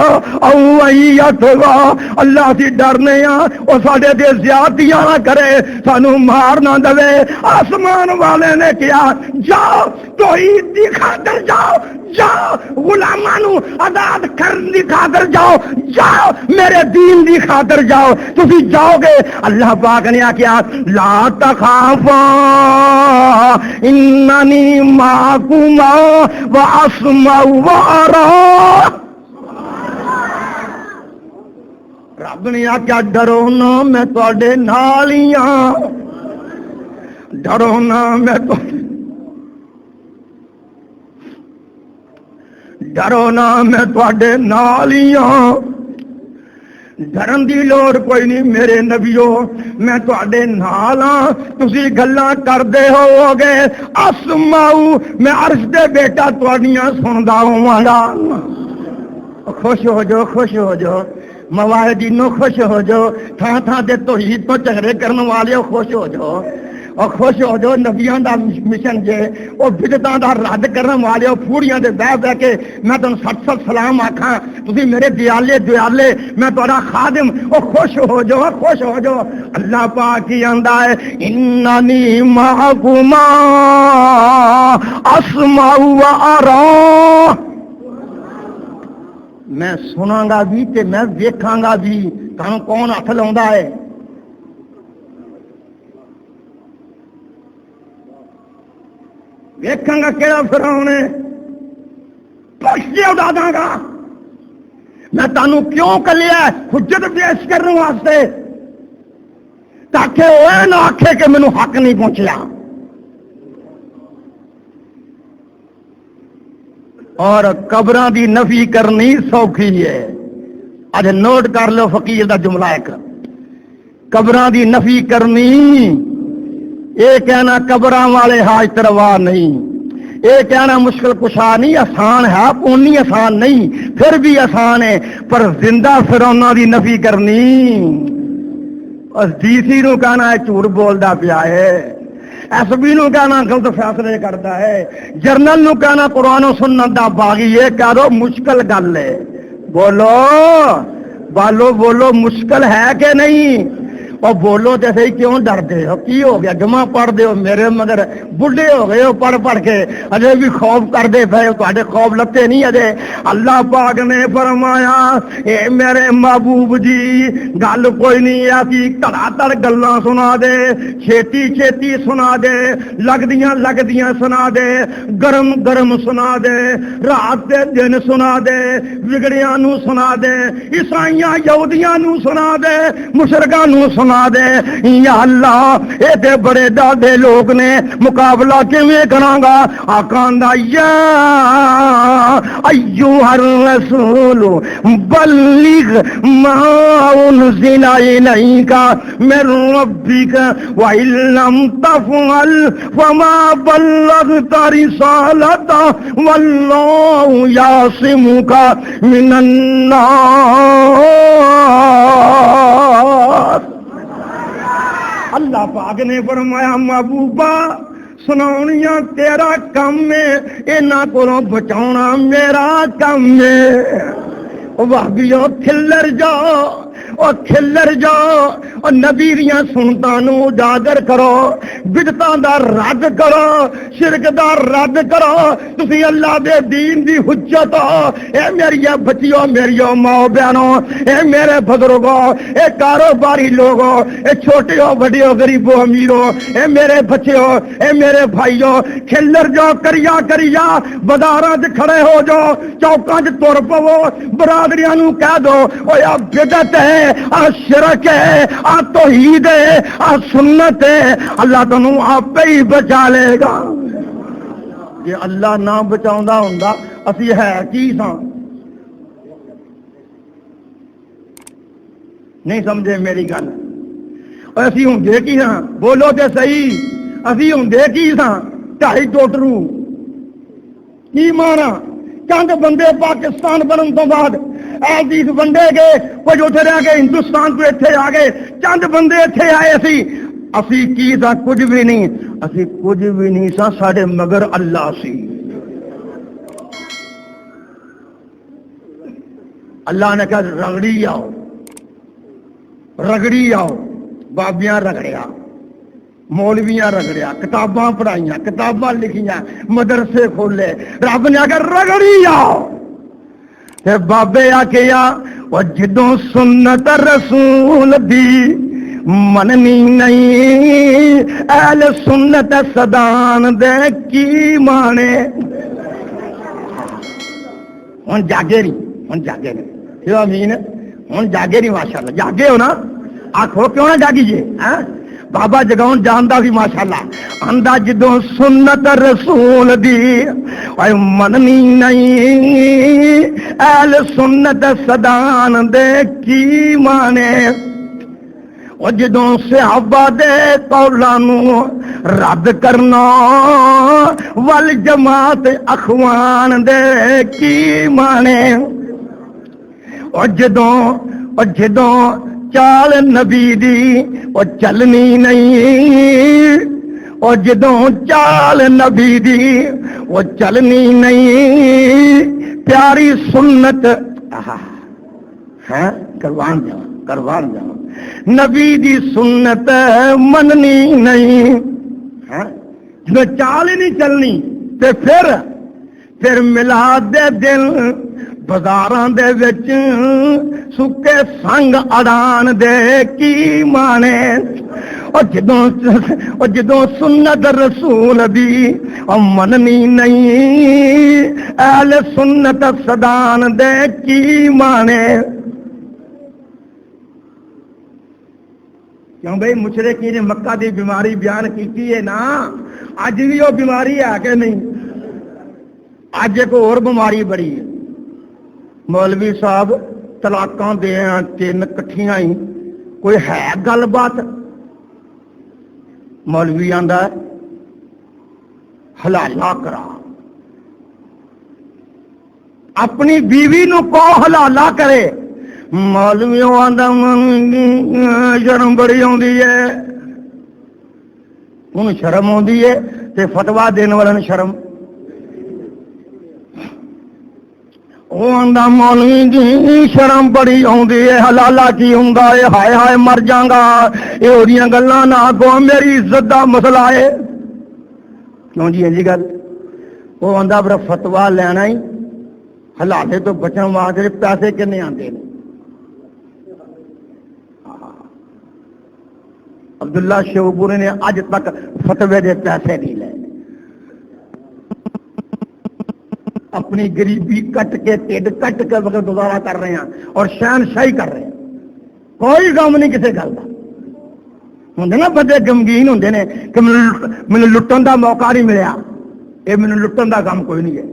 او ان یطغى. اللہ دی ڈرنے ہاں او ساڈے تے زیادتیاں نہ کرے، سانو مار نہ دے. آسمان والے نے کیا جاؤ توحید دی خاطر جاؤ، جاؤ غلاماں نو آزاد کرن دی خاطر جاؤ، جاؤ میرے دین دی خاطر جاؤ. تسی جاؤ گے اللہ پاک نے کیا لا تخافا اننی معکما واسمع وارا. رب نے آخیا ڈرو نہ میں تواڈے نال ہی ہاں، ڈرو نہ میں ڈرو نہ میں تواڈے نال ہی ہاں. ڈرن دی لوڑ کوئی نہیں میرے نبیو، میں تواڈے نال ہاں، تسی گلاں کردے ہو گے، اسماؤ میں عرش دے بیٹا تواڈیاں سندا ہوواں گا۔ خوش ہو جو، خوش ہو جو مواہدینو، خوش ہو جو تھان تھان تے توحید تو جھگڑے کرن والے خوش ہو جو، اور خوش ہو جو نبیاں دا مشن جے او بدعتاں دا رد کرن والے پھوڑیاں دے بہ بہ کے میں تانوں سچ سچ سلام آکھاں، تسی میرے دیالے دیالے میں تہاڈا خادم، او خوش ہو جو، خوش ہو جو۔ اللہ پاک کی آندا ہے اننی معکما اسمع و ارا، میں سناں گا بھی تے میں ویکھاں گا بھی۔ تانوں کون ہاتھ لاوندا ہے؟ ویکھاں گا کہڑا فرعون ہے، پرچے اڑا داں گا۔ میں تانوں کیوں کلیا ہے؟ حجت پیش کرنے واسطے، تاکہ وہ نہ آکھے کہ مینوں حق نہیں پہنچیا۔ اور قبراں دی نفی کرنی سوکھی ہے۔ اج نوٹ کر لو فقیر دا جملہ ایک، قبراں دی نفی کرنی، یہ کہنا قبراں والے حاجت روا نہیں، یہ کہنا مشکل کشا نہیں، آسان ہے، اونی آسان نہیں، پھر بھی آسان ہے، پر زندہ فرعوناں دی نفی کرنی، اور ڈی سی نو کہنا ہے جھوٹ بولدا پیا ہے، ایس پی نو کہنا غلط فیصلے کرتا ہے، جرنل نو کہنا قرآن و سنت دا باغی، یہ کہہ دو مشکل گل ہے۔ بولو بالو بولو، مشکل ہے کہ نہیں؟ اور بولو تے صحیح، کیوں ڈردے ہو؟ کی ہو گیا؟ جمع پڑھ دے ہو میرے مگر بڈھے ہو گئے ہو پڑھ پڑھ کے، اجے بھی خوف کر دے پے، تواڈے خوف لتے نہیں اجے۔ اللہ پاک نے فرمایا اے میرے محبوب جی گل کوئی نہیں ایسی تڑا تڑ گلاں سنا دے، چھیتی چھیتی سنا دے، لگدیاں لگدیاں سنا دے، گرم گرم سنا دے، رات دے دن سنا دے، بگڑیاں نو سنا دے، عیسائیاں یہودیاں نو سنا دے، مشرکاں نو سنا دے۔ یا اللہ اے تے بڑے ڈاڈے لوگ نے، مقابلہ کیویں کراں گا؟ آقا دا یا ایھا الرسول بلغ ما انزل الیک من ربک وان لم تفعل فما بلغت رسالتہ واللہ یعصمک من الناس۔ اللہ پاک نے فرمایا محبوبہ سناؤنیاں تیرا کم ہے، انہاں کولوں بچاؤنا میرا کم ہے۔ وہابیو کھلر جاؤ، اور کھلر جاؤ، اور نبی دیاں سنتاں نو اجاگر کرو، بدعتاں دا رد کرو، شرک دا رد کرو، تسی اللہ دے دین دی حجت ہو۔ اے میری بچیو، میری ماں بہنوں، اے میرے بزرگوں، اے کاروباری لوگوں، اے چھوٹے ہو بڑے ہو غریبو امیرو، اے میرے بچیو، اے میرے بھائیو، کھلر جاؤ، کریا کریا بازاراں تے کھڑے ہو جاؤ، چوکاں تے تر پو، برادریاں نو کہہ دو او یا بدعت ہے، آ شرک ہے، آ توحید ہے، آ سنت ہے، اللہ تنوں آپ ہی بچا لے گا۔ جے اللہ نہ بچاؤندا ہوندا اسی ہے کی ساں؟ نہیں سمجھے میری گل؟ اور اسی ہوندے کی ہاں؟ بولو تے صحیح، اسی ہوندے کی ساں؟ ڈھائی ٹوٹرو کی مانا؟ چند بندے پاکستان بنن تو بعد ایس بندے گئے، کچھ اتنے رہ گئے، ہندوستان کو اتنے آ گئے، چند بندے اتنے آئے، اسی کی سا؟ کچھ بھی نہیں، اسی کچھ بھی نہیں سا، ساڈے مگر اللہ سی۔ اللہ نے کہا رگڑی آؤ، رگڑی آؤ، بابیاں رگڑیا، مولویاں رگڑیا، کتاباں پڑھائیاں، کتاباں لکھیاں، مدرسے کھولے، رب نے آگے رگڑی آؤ۔ تے بابے آکیا وہ جدوں سنت رسول دی مننی نہیں، اہل سنت صدان دے کی مانے۔ ہن جاگے نہیں، ہن جاگے نہیں، کیوں امین؟ ہن جاگے نہیں، ماشاءاللہ جاگے ہو نا؟ آکھو کیوں نہ جاگی جے؟ بابا جگاؤں جاندا سی ماشاءاللہ آندا جدوں سنت رسول دی اوے مننی نہیں اہل سنت صدان دے کی مانے او جدوں صحابہ دے قولاں نوں رد کرنا ول جماعت اخوان دے کی مانے او جدوں چال نبی دی او چلنی نہیں او جدوں چال نبی دی او چلنی نہیں پیاری سنت ہے قربان جاؤں نبی دی سنت مننی نہیں جو چال ہی نہیں چلنی تے پھر میلاد دے دن بازاراں دے وچ سکے سنگ اڑان دے کی مانے او جدوں سنت رسول دی او مننی نہیں اہل سنت صدان دے کی مانے کیوں بھائی مشرکین نے مکہ دی بیماری بیان کی ہے نا اج بھی وہ بیماری ہے کہ نہیں اج ایک اور بیماری بڑی ہے مولوی صاحب طلاقاں دے 3 کٹھیاں ہی کوئی ہے گل بات مولوی آندا حلالہ کرا اپنی بیوی نو کو حلالہ کرے مولویوں آندا شرم بڑی آندی ہے ان شرم آندی ہے تے فتوا دین والے شرم وہ آندا مولوی جی شرم بڑی آندی ہے حلالہ کی ہوندا ہے ہائے ہائے مر جاگا یہ اودیاں گلاں نہ کو میری عزت دا مسئلہ ہے کیوں جی گل وہ آندا بڑا فتوا لینا ہی حلالے تو بچن واسطے پیسے کنے آندے نے عبداللہ شیوپوری نے اج تک فتوے دے پیسے نہیں لے اپنی غریبی کٹ کے ٹھڈ کٹ کے وقت گزارا کر رہے ہیں اور شہنشاہی کر رہے ہیں کوئی غم نہیں کسی گل کا ہوں نا بندے غمگین ہوں نے کہ مجھے لٹن کا موقع نہیں ملیا یہ مجھے لٹن کا کام کوئی نہیں ہے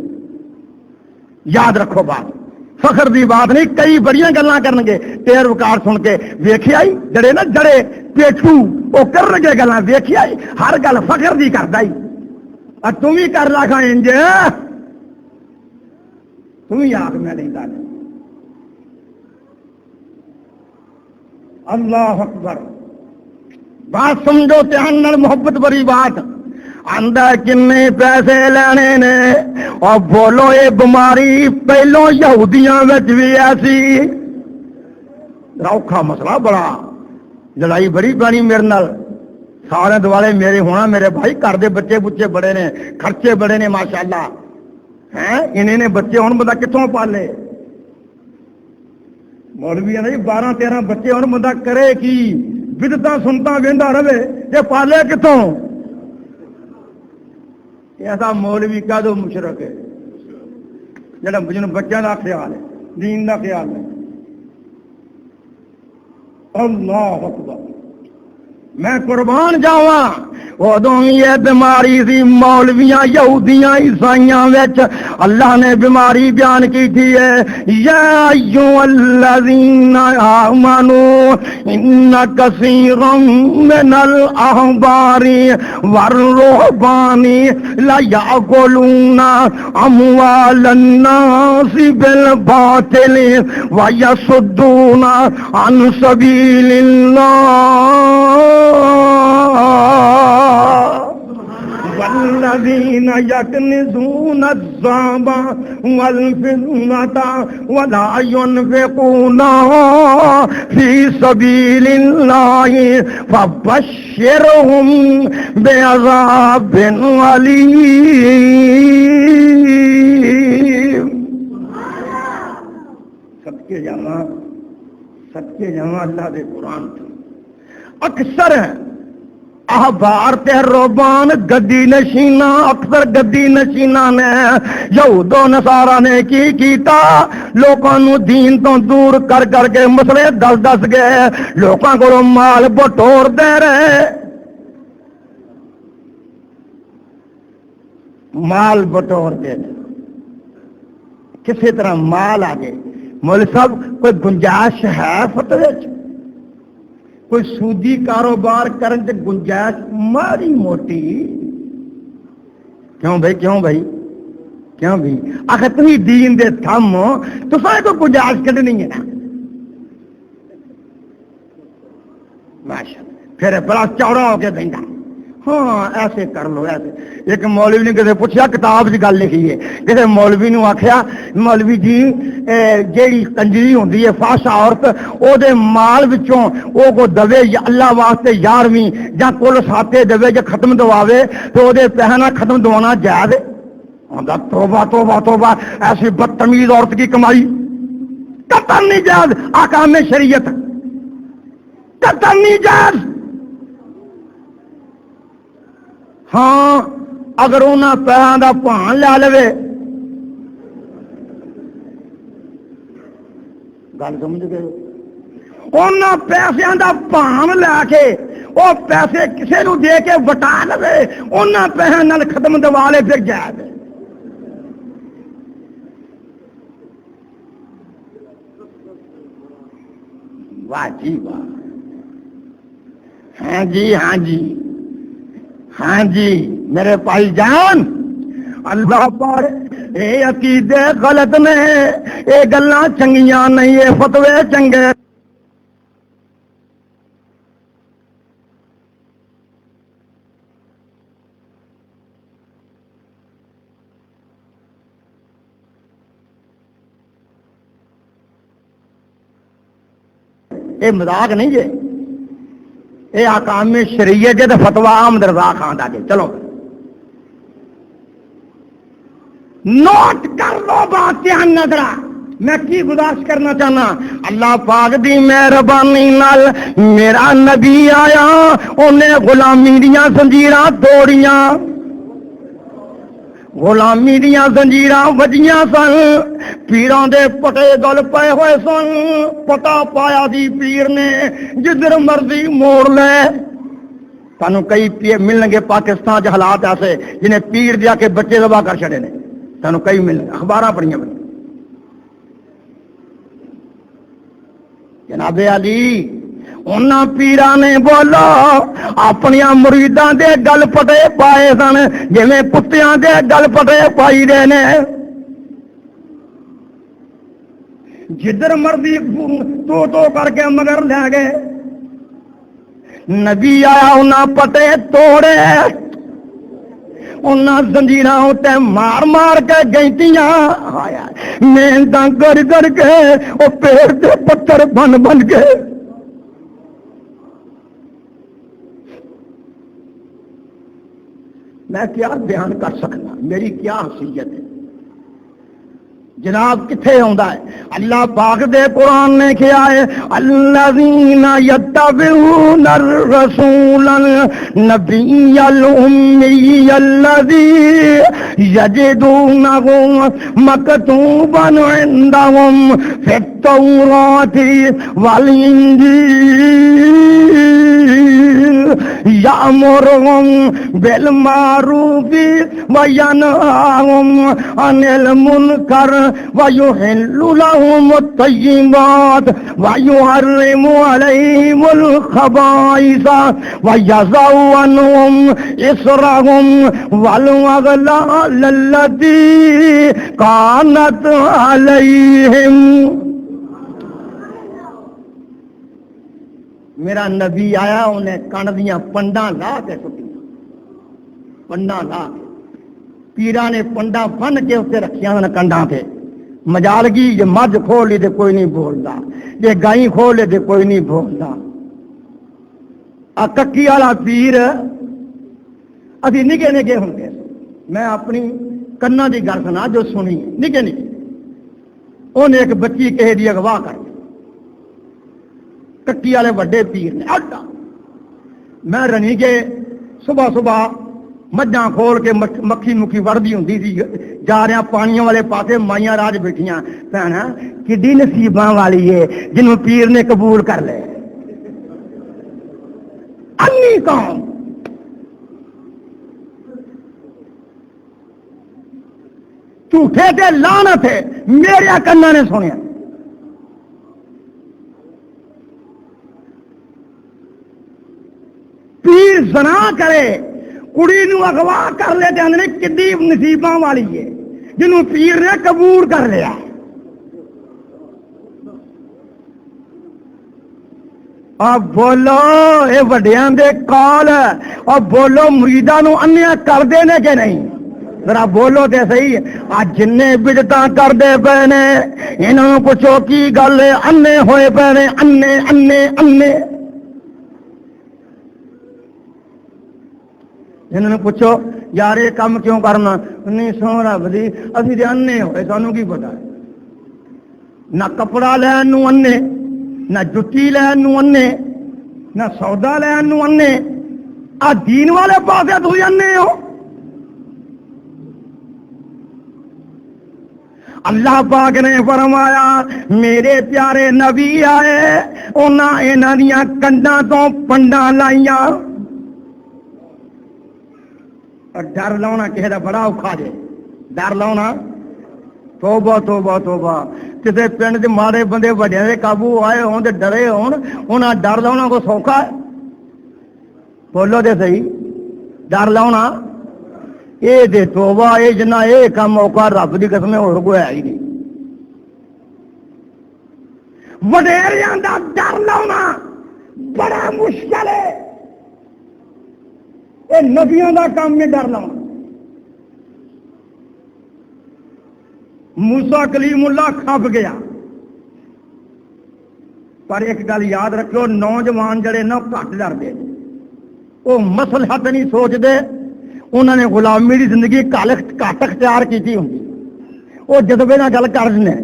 یاد رکھو بات فخر دی بات نہیں کئی بڑیاں گلاں کرن گے تیر وکار سن کے ویکھیا ہی جڑے نا جڑے پیٹھو وہ کرن گے گلاں ویکھیا ہی ہر گل فخر دی کردا ہی اور تم ہی کر رکھا انج تم ہی آخ میں نہیں دانے اللہ اکبر بات سمجھو دھیان نال محبت بری بات آندا کنے پیسے لینے نے اور بولو یہ بیماری پہلو یہودیاں وچ بھی ایسی اوکھا مسئلہ بڑا لڑائی بڑی پانی میرے نال سارے دوالے میرے ہونا میرے بھائی گھر دے بچے بچے بڑے نے خرچے بڑے نے ماشاءاللہ ہیں انہیں نے بچے ہوں بندہ کتوں پالے مولوی نہیں 12-13 بچے ہوں بندہ کرے کی بدتاں سنتا ویندا رہے یہ پالے کتوں ایسا مولوی کہہ دو مشرک ہے جڑا جن بچوں کا خیال ہے دین کا خیال ہے اللہ اکبر میں قربان جاواں ادوں یہ بیماری سی مولویاں یہودیاں عیسائیاں وچ اللہ نے بیماری بیان کی تھی ہے یا ایھا الذین آمنوا ان کثیرا من الاحبار والرهبان لا یاکلون اموال الناس بالباطل ویصدون عن سبیل اللہ والذین یکنزون الذهب والفضة ولا ينفقونها في سبيل الله فبشرهم بعذاب أليم صدقے جاواں اللہ دے قرآن اکثر احبار تے روبان گدی نشینا اکثر گدی نشینا نے یہود و نصارا نے کی کیتا لوکاں نو دین تو دور کر کر کے مسئلے دس گئے لوکاں کو مال بٹور دے رہے مال بٹور دے دیں، کسی طرح مال آ گئے. مول صاحب کوئی گنجائش ہے فتوے چ؟ کوئی سودی کاروبار کرن تے گنجائش ماری موٹی؟ کیوں بھائی کیوں بھائی کیوں بھی آخر تھی دین دے تھم تو سارے کو گنجائش کڈنی ہے نا. ماشاء اللہ پھر بڑا چوڑا ہو کے بہندا ہاں ایسے کر لو ایسے. ایک مولوی نے کسی پوچھا کتاب کی گل لکھی ہے کسی مولوی نے آخیا مولوی جی جیڑی کنجری ہوندی ہے فاش عورت او دے مال وچوں او کو دے یا اللہ واسطے 11ویں یا کل ساتے دے یا ختم دواوے تو او دے پہنا ختم دوانا جائز ہے. توبہ توبہ توبہ ایسی بدتمیز عورت کی کمائی قطعاً نہیں جائز. احکام شریعت قطعاً نہیں جائز. ہاں اگر انہاں پیسوں کا بھان لے لے گل سمجھ گئے انہاں پیسوں کا بھان لے کے وہ پیسے کسی نو دے کے وٹا لے انہاں پیسوں ختم دوا لے پھر جائز. واہ جی واہ. ہاں جی ہاں جی ہاں جی میرے بھائی جان اللہ پر اے عقیدے غلط نے اے گلاں چنگیاں نہیں اے فتوے چنگے. اے مذاق نہیں جے اے احکام شریعت جے تے فتوی احمد رضا خان دا. چلو نوٹ کر لو بات دھیان نہ ذرا میں کی گزارش کرنا چاہنا. اللہ پاک دی مہربانی نال میرا نبی آیا انہیں غلامی دیاں زنجیراں توڑیاں غلامی دیاں زنجیراں وجیاں سن پیراں دے پٹے گل پے ہوئے سن. پٹا پایا دی پیر نے جدھر مرضی موڑ لے. تانوں کئی پیر ملن گے پاکستان چ حالات ایسے جنہیں پیر دیا کے بچے ذبح کر چھڑے نے. تانوں کئی ملن اخباراں پڑھیاں بنی. جناب علی انہاں پیراں نے بولو اپنی مریداں دے گل پٹے پائے سن جویں کتیاں دے گل پٹے پائی دے نے. جدھر مرضی تو کر کے مگر لے گئے. نبی آیا انہاں پٹے توڑے انہاں زنجیراں تے مار مار کے گئیتیاں محنتاں کر کر کے وہ پیڑ دے پتھر بن بن کے. میں کیا بیان کر سکنا میری کیا حیثیت ہے. جناب کتھے ہوندا ہے اللہ پاک دے قرآن نے کیا ہے الذین یتبعون الرسول النبی الامی الذی یجدونہ مکتوبا عندهم فی التوراۃ والانجیل یأمرهم بالمعروف وینہاهم عن المنکر وَيُحِلُّ لَهُمُ الطَّيِّبَاتِ وَيُحَرِّمُ عَلَيْهِمُ الْخَبَائِثَ وَيَضَعُ عَنْهُمْ إِصْرَهُمْ وَالْأَغْلَالَ الَّتِي كَانَتْ عَلَيْهِمْ. میرا نبی آیا انہیں کن دیاں پنڈاں لا کے سٹیاں پنڈاں لا کے پیرا نے پنڈا بن کے اسے رکھیا کنڈاں پہ. مجالگی یہ مجھ کھول لی تے کوئی نہیں بولتا یہ گائیں کھول لے تے کوئی نہیں بولتا. ککی والا پیر ابھی نکے نکے ہوں گے. میں اپنی کنا دی گل سنا جو سنی نکے نکے انہیں ایک بچی کہے دی اغوا کر ککی والے وڈے پیر نے اڈا. میں رنی کے صبح صبح مجھاں کھول کے مکھی مکھی وردی ہوندی سی جا رہا پانیوں والے پاسے مائیاں راج بیٹھیاں بھੈਣਾ کڈی نصیباں والی ہے جنوں پیر نے قبول کر لے. انی قوم جھوٹے تے لعنت ہے میرے کناں نے سنیا. پیر زنا کرے کڑی نو اغوا کر لے تے اندر کدی نصیباں والی ہے جنوں پیر نے قبول کر لیا. اب بولو اے وڈیاں دے کال اور بولو مریداں نو انیا کر دے نے کہ نہیں؟ ذرا بولو تے صحیح. آج جنے بدعتاں کر دے پے نے انہاں نوں پوچھو کی گل ہے انے ہوئے پے نے انے انے انے. انہوں نے پوچھو یار یہ کام کیوں کرنا؟ نہیں سو رب دی اسی تے انے ہوئے سانوں کی پتا ہے. نہ کپڑا لین نو انے نہ جتی لین نو انے نہ سودا لین نو انے. آ دین والے پاسے تسی انے ہو. اللہ پاک نے فرمایا میرے پیارے نبی آئے انہاں انہاں دیاں کنڈاں تو پنڈاں لائیاں. اور ڈر لاؤنا کسی کا بڑا اوکھا جے. ڈر لاؤنا توبہ توبہ توبہ. کسی پنڈ کے ماڑے بندے وڈیاں دے قابو آئے ہون تے ڈرے ہون انہاں ڈر لاؤنا کو سوکھا ہے؟ بولو تے صحیح. ڈر لاؤنا اے دے توبہ اے جنا اے کام موقع رب دی قسم اور کوئی ہے ہی نہیں. وڈیریاں دا ڈر لاؤنا بڑا مشکل ہے. اے نبیوں دا کام میں ڈر لاؤنا. موسیٰ کلیم اللہ کھپ گیا پر ایک گل یاد رکھو نوجوان جڑے نا گھٹ ڈردے وہ مصلحت نہیں سوچتے. انہوں نے غلامی کی زندگی گھٹ اختیار کی ہوں وہ جذبے نہ گل کر دیں.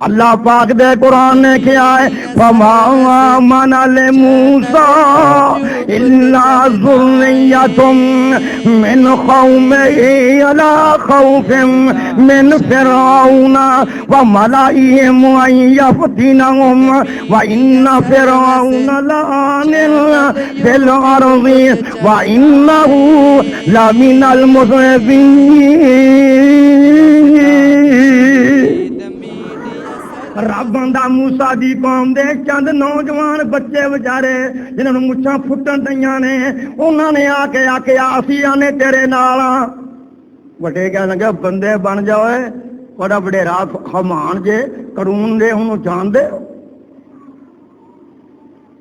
اللہ پاک دے قرآن نے کیا ہے فما آمن لموسیٰ الا ذریۃ من قومہ علی خوف من فرعون وملئهم ان یفتنهم وان فرعون لعان فی الارض وانہ لمن المسرفین. رب آندا موسیٰ دی قوم دے چند نوجوان بچے بچارے جنہاں نوں مچھاں پھٹن ڈیاں نے انہاں نے آ کے اسی آنے تیرے نال. وڈے کہن لگے بندے بن جاؤ بڑا وڈیرا حمان جے قارون دے انہوں جان دے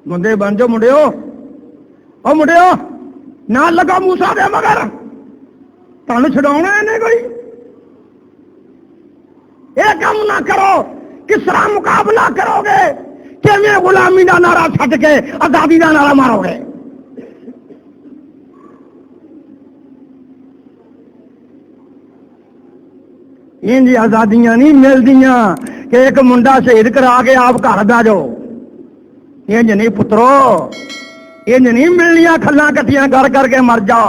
بندے بن جاؤ منڈیو. او منڈیو نہ لگا موسیٰ دے مگر تانوں چھڈاونا ہے نہیں کوئی. یہ کام نہ کرو. کس طرح مقابلہ کرو گے کہ میں غلامی کا نعرہ چھٹ کے آزادی کا نعرہ مارو گے؟ ان جی آزادیاں نہیں ملدیاں کہ ایک منڈا شہید کرا کے آپ گھر بہ جاؤ. انج نہیں پترو انج نہیں ملنیاں کھلاں کٹیاں کر کے مر جا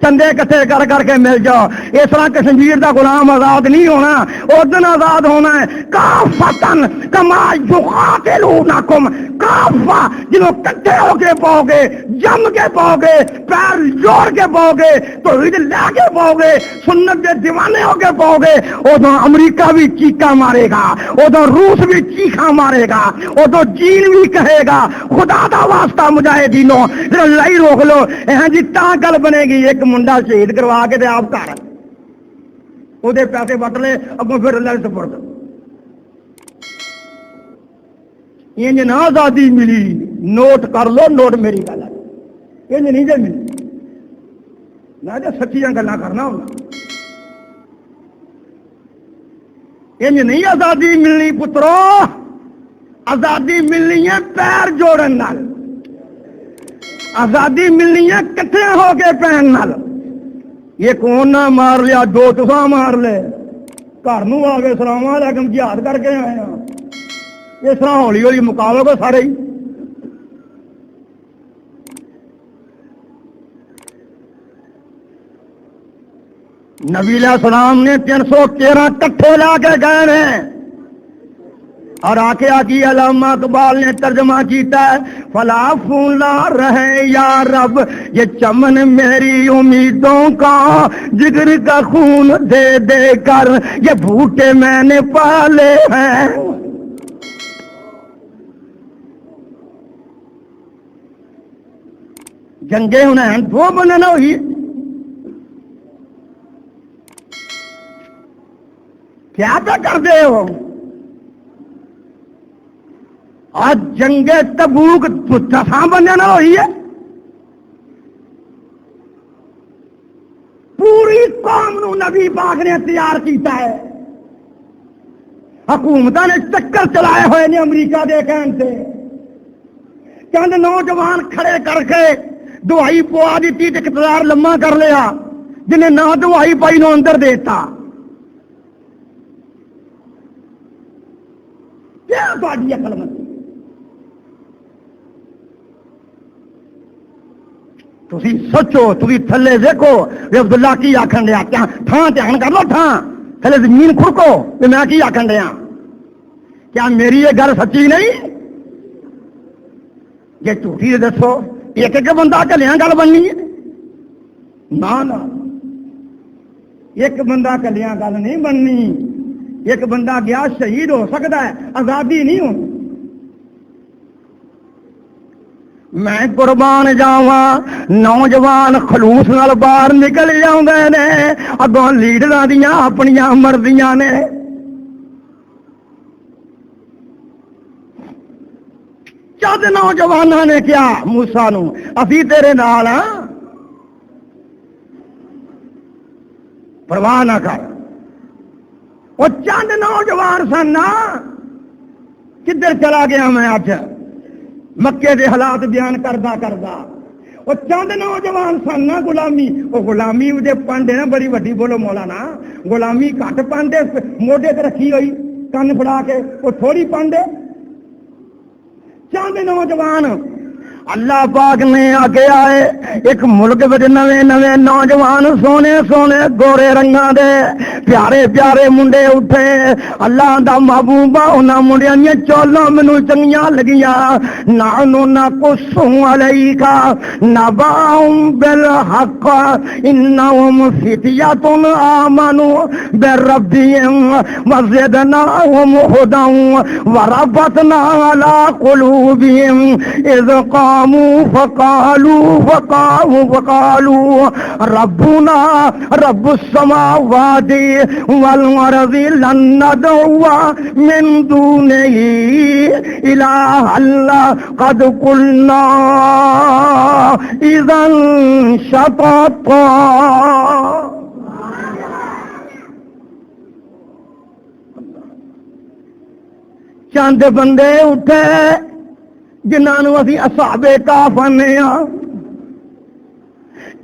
چندے کٹھے کر کے مل جا. اس طرح کشمیر دا غلام آزاد نہیں ہونا ادن آزاد ہونا ہے. کافتن کما یقاتلونکم کافہ جنہوں کٹھے ہو کے پاؤ گے جم کے پاؤ گے پیر جوڑ کے پاؤ گے توحید لے کے پاؤ گے سنت کے دیوانے ہو کے پاؤ گے. ادو امریکہ بھی چیخا مارے گا ادو روس بھی چیخا مارے گا ادو چین بھی کہے گا خدا دا واسطہ مجاہدینوں لڑائی روک لو. جی تا گل بنے گی. ایک منڈا شہید کروا کے آپ گھر وہ پیسے وٹ لے اگوں پھر اللہ سپرد. انج نہ آزادی ملی. نوٹ کر لو نوٹ میری گل ہے انج نہیں جی ملی. نہ جی سچیاں گلاں کرنا ہونا. انج نہیں آزادی ملنی پترو. آزادی ملنی ہے پیر جوڑن نال. آزادی ملنی ہے کٹھے ہو کے پہن نال. یہ کون نہ مار لیا دو تسا مار لے گھر نو آ کے سلام علیکم جہاد کر کے آئے ہیں. اس طرح ہولی ہولی مکالو گے سارے ہی. نبی علیہ السلام نے 313 کٹھے لا کے گئے ہیں. اور آخیا کی علامہ اقبال نے ترجمہ کیتا ہے فلا پھولا رہے یا رب یہ چمن میری امیدوں کا جگر کا خون دے دے کر یہ بھوٹے میں نے پالے ہیں. جنگے ہنین دو بننا ہوئی کیا کر دے ہو. آج جنگ تبوک دساں بندے نہ ہوئی ہے. پوری قوم نو نبی پاک نے تیار کیتا ہے. حکومتوں نے چکر چلائے ہوئے نے امریکہ دے کہن سے. چند نوجوان کھڑے کر کے دوائی پوا دیتی تے اقتدار لمحہ کر لیا. جنہیں نہ دوائی پائی نو اندر دیتا. کیا تھوڑی عقل مند تسی سوچو تسی تھلے دیکھو وی عبداللہ کی آکھن دیا تھان دھیان کر لو تھان تھلے زمین کھڑکو وی میں کی آکھن دیا. کیا میری یہ گل سچی نہیں؟ یہ جھوٹی دسو ایک ایک بندہ کلیاں گل بننی ہے؟ نہ ایک بندہ کلیاں گل نہیں بننی. ایک بندہ گیا شہید ہو سکتا ہے آزادی نہیں ہو. میں قربان جاواں نوجوان خلوص نال باہر نکل جاندے نے اگوں لیڈراں دیاں اپنیاں مرضیاں نے. چند نوجوانوں نے کیا موسیٰ نو اسی تیرے نال ہاں پرواہ نہ کر. وہ چند نوجوان سن نا کدھر چلا گیا میں اج مکے دے حالات بیان کردا وہ چند نوجوان سن نا غلامی. وہ غلامی دے پانڈے نا بڑی وڈی بولو مولانا غلامی گھٹ پانڈے موڈے تے رکھی ہوئی کن پھڑا کے وہ تھوڑی پانڈے. چند نوجوان اللہ پاک نے آگے آئے ایک ملک وچ نویں نویں نوجوان سونے سونے گورے رنگاں دے پیارے پیارے منڈے اٹھے. اللہ دا محبوبہ انہاں منڈیاں دی چولاں مینوں چنگیاں لگیاں. نانو نہ قصو علیک نباؤں بالحق انہم فتیۃ آمنوا بربہم وزدناہم ھدی وربطنا علی قلوبہم اذ قاموا فقالوا ربنا رب السماوات والارض لن ندعو من دونه الها قد قلنا اذا شططا. چند بندے اٹھے جنہوں اسی اصحاب کہف آنے ہاں.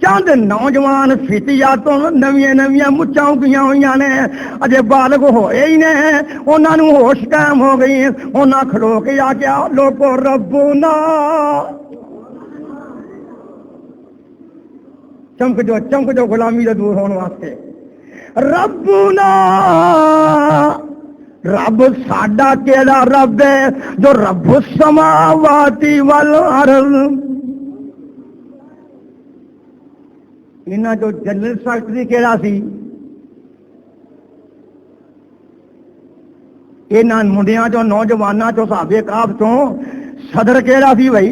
چند نوجوان فتیا تو نویاں نویاں مچھاں اگیاں ہوئی نے اجے بالغ ہوئے ہی نے انہوں ہوش قائم ہو گئی. انہاں کھلو کے آ کے لوگو ربنا چمک جو غلامی سے دور ہونے واسطے ربنا رب ساڈا کیڑا رب ہے جو رب السماوات والارض. انہاں جو جنرل سیکرٹری کیڑا سی انہاں منڈیاں چوں نوجواناں چوں صحابہ کہف چوں صدر کیڑا سی بھائی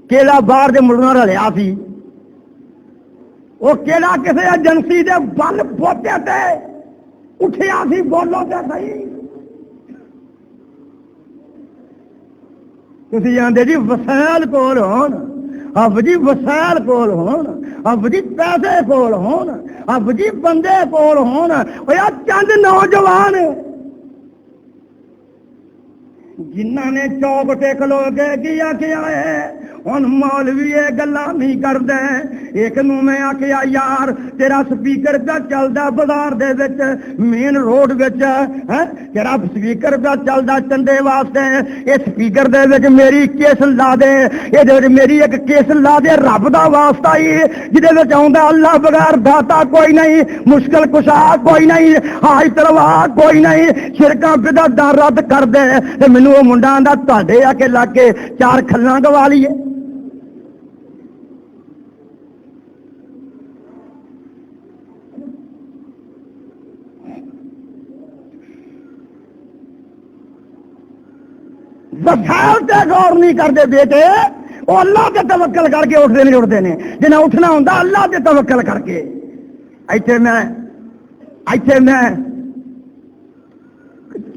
کیڑا باہر دے ملکاں رلیا سی. وہ کیڑا کسے ایجنسی دے بل بوتے تے اٹھیا سی بولو تے صحیح. تسی آندے جی وسائل کول ہون اب جی وسائل کول ہون اب جی پیسے کول ہون اب جی بندے کول ہون. چند نوجوان جنہاں نے چوک ٹیک لو کے کیا ہے ہن مولوی یہ گلا نہیں کردے. ایک نو میں آکھیا یار تیرا سپیکر پہ چلدا بازار دے وچ مین روڈ وچ تیرا سپیکر پہ چلدا چندے واسطے اس سپیکر دے وچ میری کیس لا دے یہ میری ایک کیس لا دے رب دا واسطہ ہی جدے وچ آوندا اللہ بغیر داتا کوئی نہیں مشکل کشا کوئی نہیں ہائی تلوا کوئی نہیں شرکاں بدعتاں رد کر دے تے مینوں او منڈا آندا تہاڈے آ کے لا کے چار کھلاں گوا لیے. وسائل تے غور نہیں کرتے بیٹے وہ اللہ تے توکل کر کے اٹھتے ہیں جنہیں اٹھنا ہوں اللہ تے توکل کر کے. ایتھے میں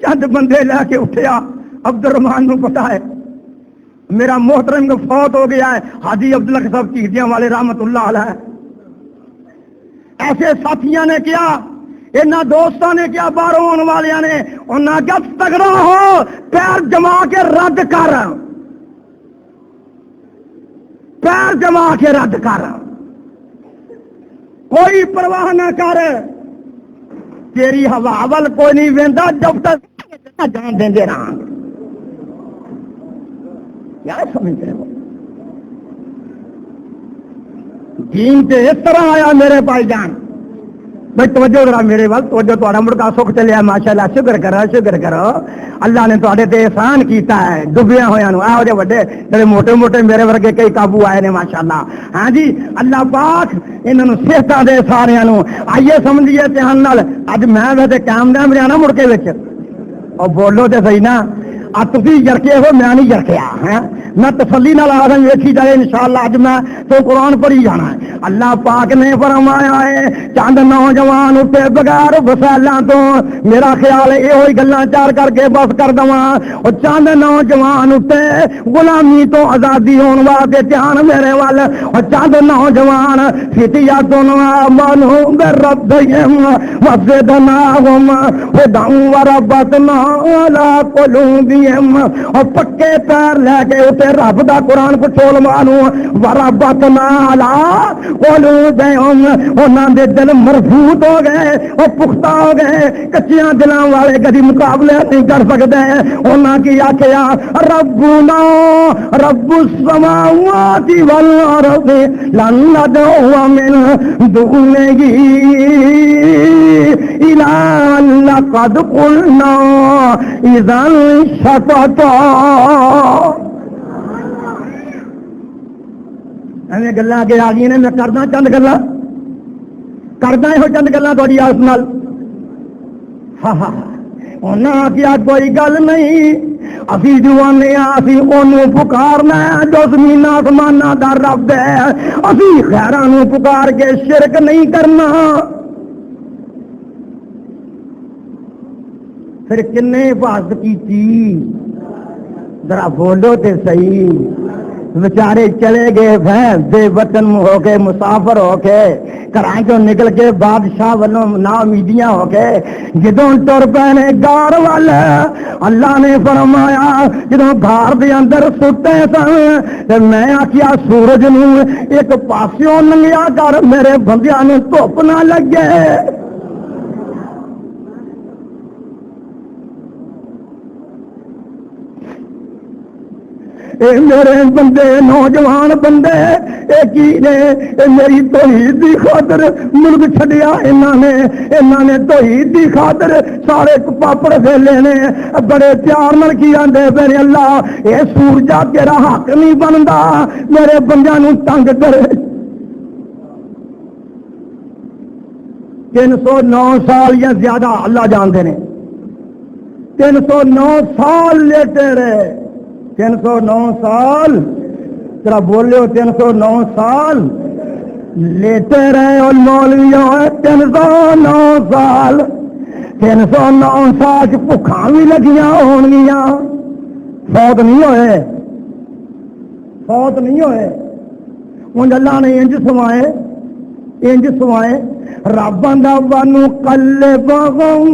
چند بندے لے کے اٹھیا. عبد الرحمان کو پتا ہے میرا محترم کو فوت ہو گیا ہے حاجی عبداللہ صاحب چیزیاں والے رحمت اللہ علیہ. ایسے ساتھیاں نے کیا انہاں دوستوں نے کیا باہروں آنے والوں نے انہاں کیا تگڑا ہو پیر جما کے رد کر پیر جما کے رد کر کوئی پرواہ نہ کر تیری ہوا ول کوئی نہیں ویندا جب تک جان دے رہا. کیا سمجھتے ہو دین تے اس طرح آیا میرے بھائی جان. بھائی توجہ ذرا میرے وال توجہ تھوڑا مڑ کا سکھ چلیا ماشاءاللہ شکر کرو اللہ نے تھوڑے تے احسان کیتا ہے ڈبیا ہویا نو آہو جے وڈے جڑے موٹے موٹے میرے ورگے کئی قابو آئے نے ماشاءاللہ. ہاں جی اللہ پاک انہاں نو صحتاں دے ساریاں نو. آئیے سمجھیے دھیان نال اج میں ویسے کامیاب رہا نا مڑ کے وچ او بولو تے صحیح نا آ تسی جرکے ہو میں نہیں جرکیا ہے میں تسلی نال آ رہا ویکھی جائے انشاءاللہ اج میں تو قرآن پڑھی جانا ہے. اللہ پاک نے فرمایا ہے چند نوجوان اٹھے بغیر وسائلاں تو میرا خیال یہ ہوئی گلاں چار کر کے بس کر دواں. اور چند نوجوان اٹھے غلامی تو آزادی ہون واسطے دھیان میرے وال. اور چند نوجوان فتیات آمنوا بربہم وزدناہم ہدی وربطنا علی قلوبہم. اور پکے پیر لے کے اٹھے رب دا قرآن پچھول مانو وربطنا علی قلوبہم. انہاں دے دل مربوط ہو گئے اور پختہ ہو گئے. کچیاں دلاں والے کدی مقابلے نہیں کر سکتے. انہاں کی آکھیا ربنا رب السماوات والارض لن ندعو من دونه الہا لقد قلنا اذا شططا. ایویں گلاں کے آ گئی نے میں کردا چند گلاں کردا یہ چند گلاں تھوڑی آس نال. ہاں ہاں انہاں کیا کوئی گل نہیں اسی جوانے اسی اونوں پکارنا جو زمین آسمان دا رب ہے. اسی خیراں نوں پکار کے شرک نہیں کرنا. پھر کنے حفاظت کی ذرا بولو تے صحیح. بیچارے چلے گئے بے وطن ہو کے مسافر ہو کے گھراں چوں نکل کے بادشاہ والوں نا امیدیاں ہو کے جدوں ٹر پے گار وال اللہ نے فرمایا جدوں گھر دے اندر ستے سن تے میں آکھیا سورج نوں ایک پاسیوں لنگیا کر میرے بندیاں نوں دھوپ نہ لگے. اے میرے بندے نوجوان بندے اے کی نے اے میری توحید دی خاطر ملک چھڈیا. انہاں نے توحید دی خاطر سارے پاپڑ پھیلے نے بڑے پیار نال کی آندے پے اللہ اے سورجا تیرا حق نہیں بندا میرے بندیاں نوں تنگ کرے. 309 سال یا زیادہ اللہ جانتے نے 309 سال لیتے رہے. 309 سال ذرا بولو 309 سال لیتے رہے. اور مولویوں 309 سال 309 سال بھوکاں بھی لگیاں ہون گیاں فوت نہیں ہوئے. ہوں اللہ نے انج سوائے رب دا ونو قلبهم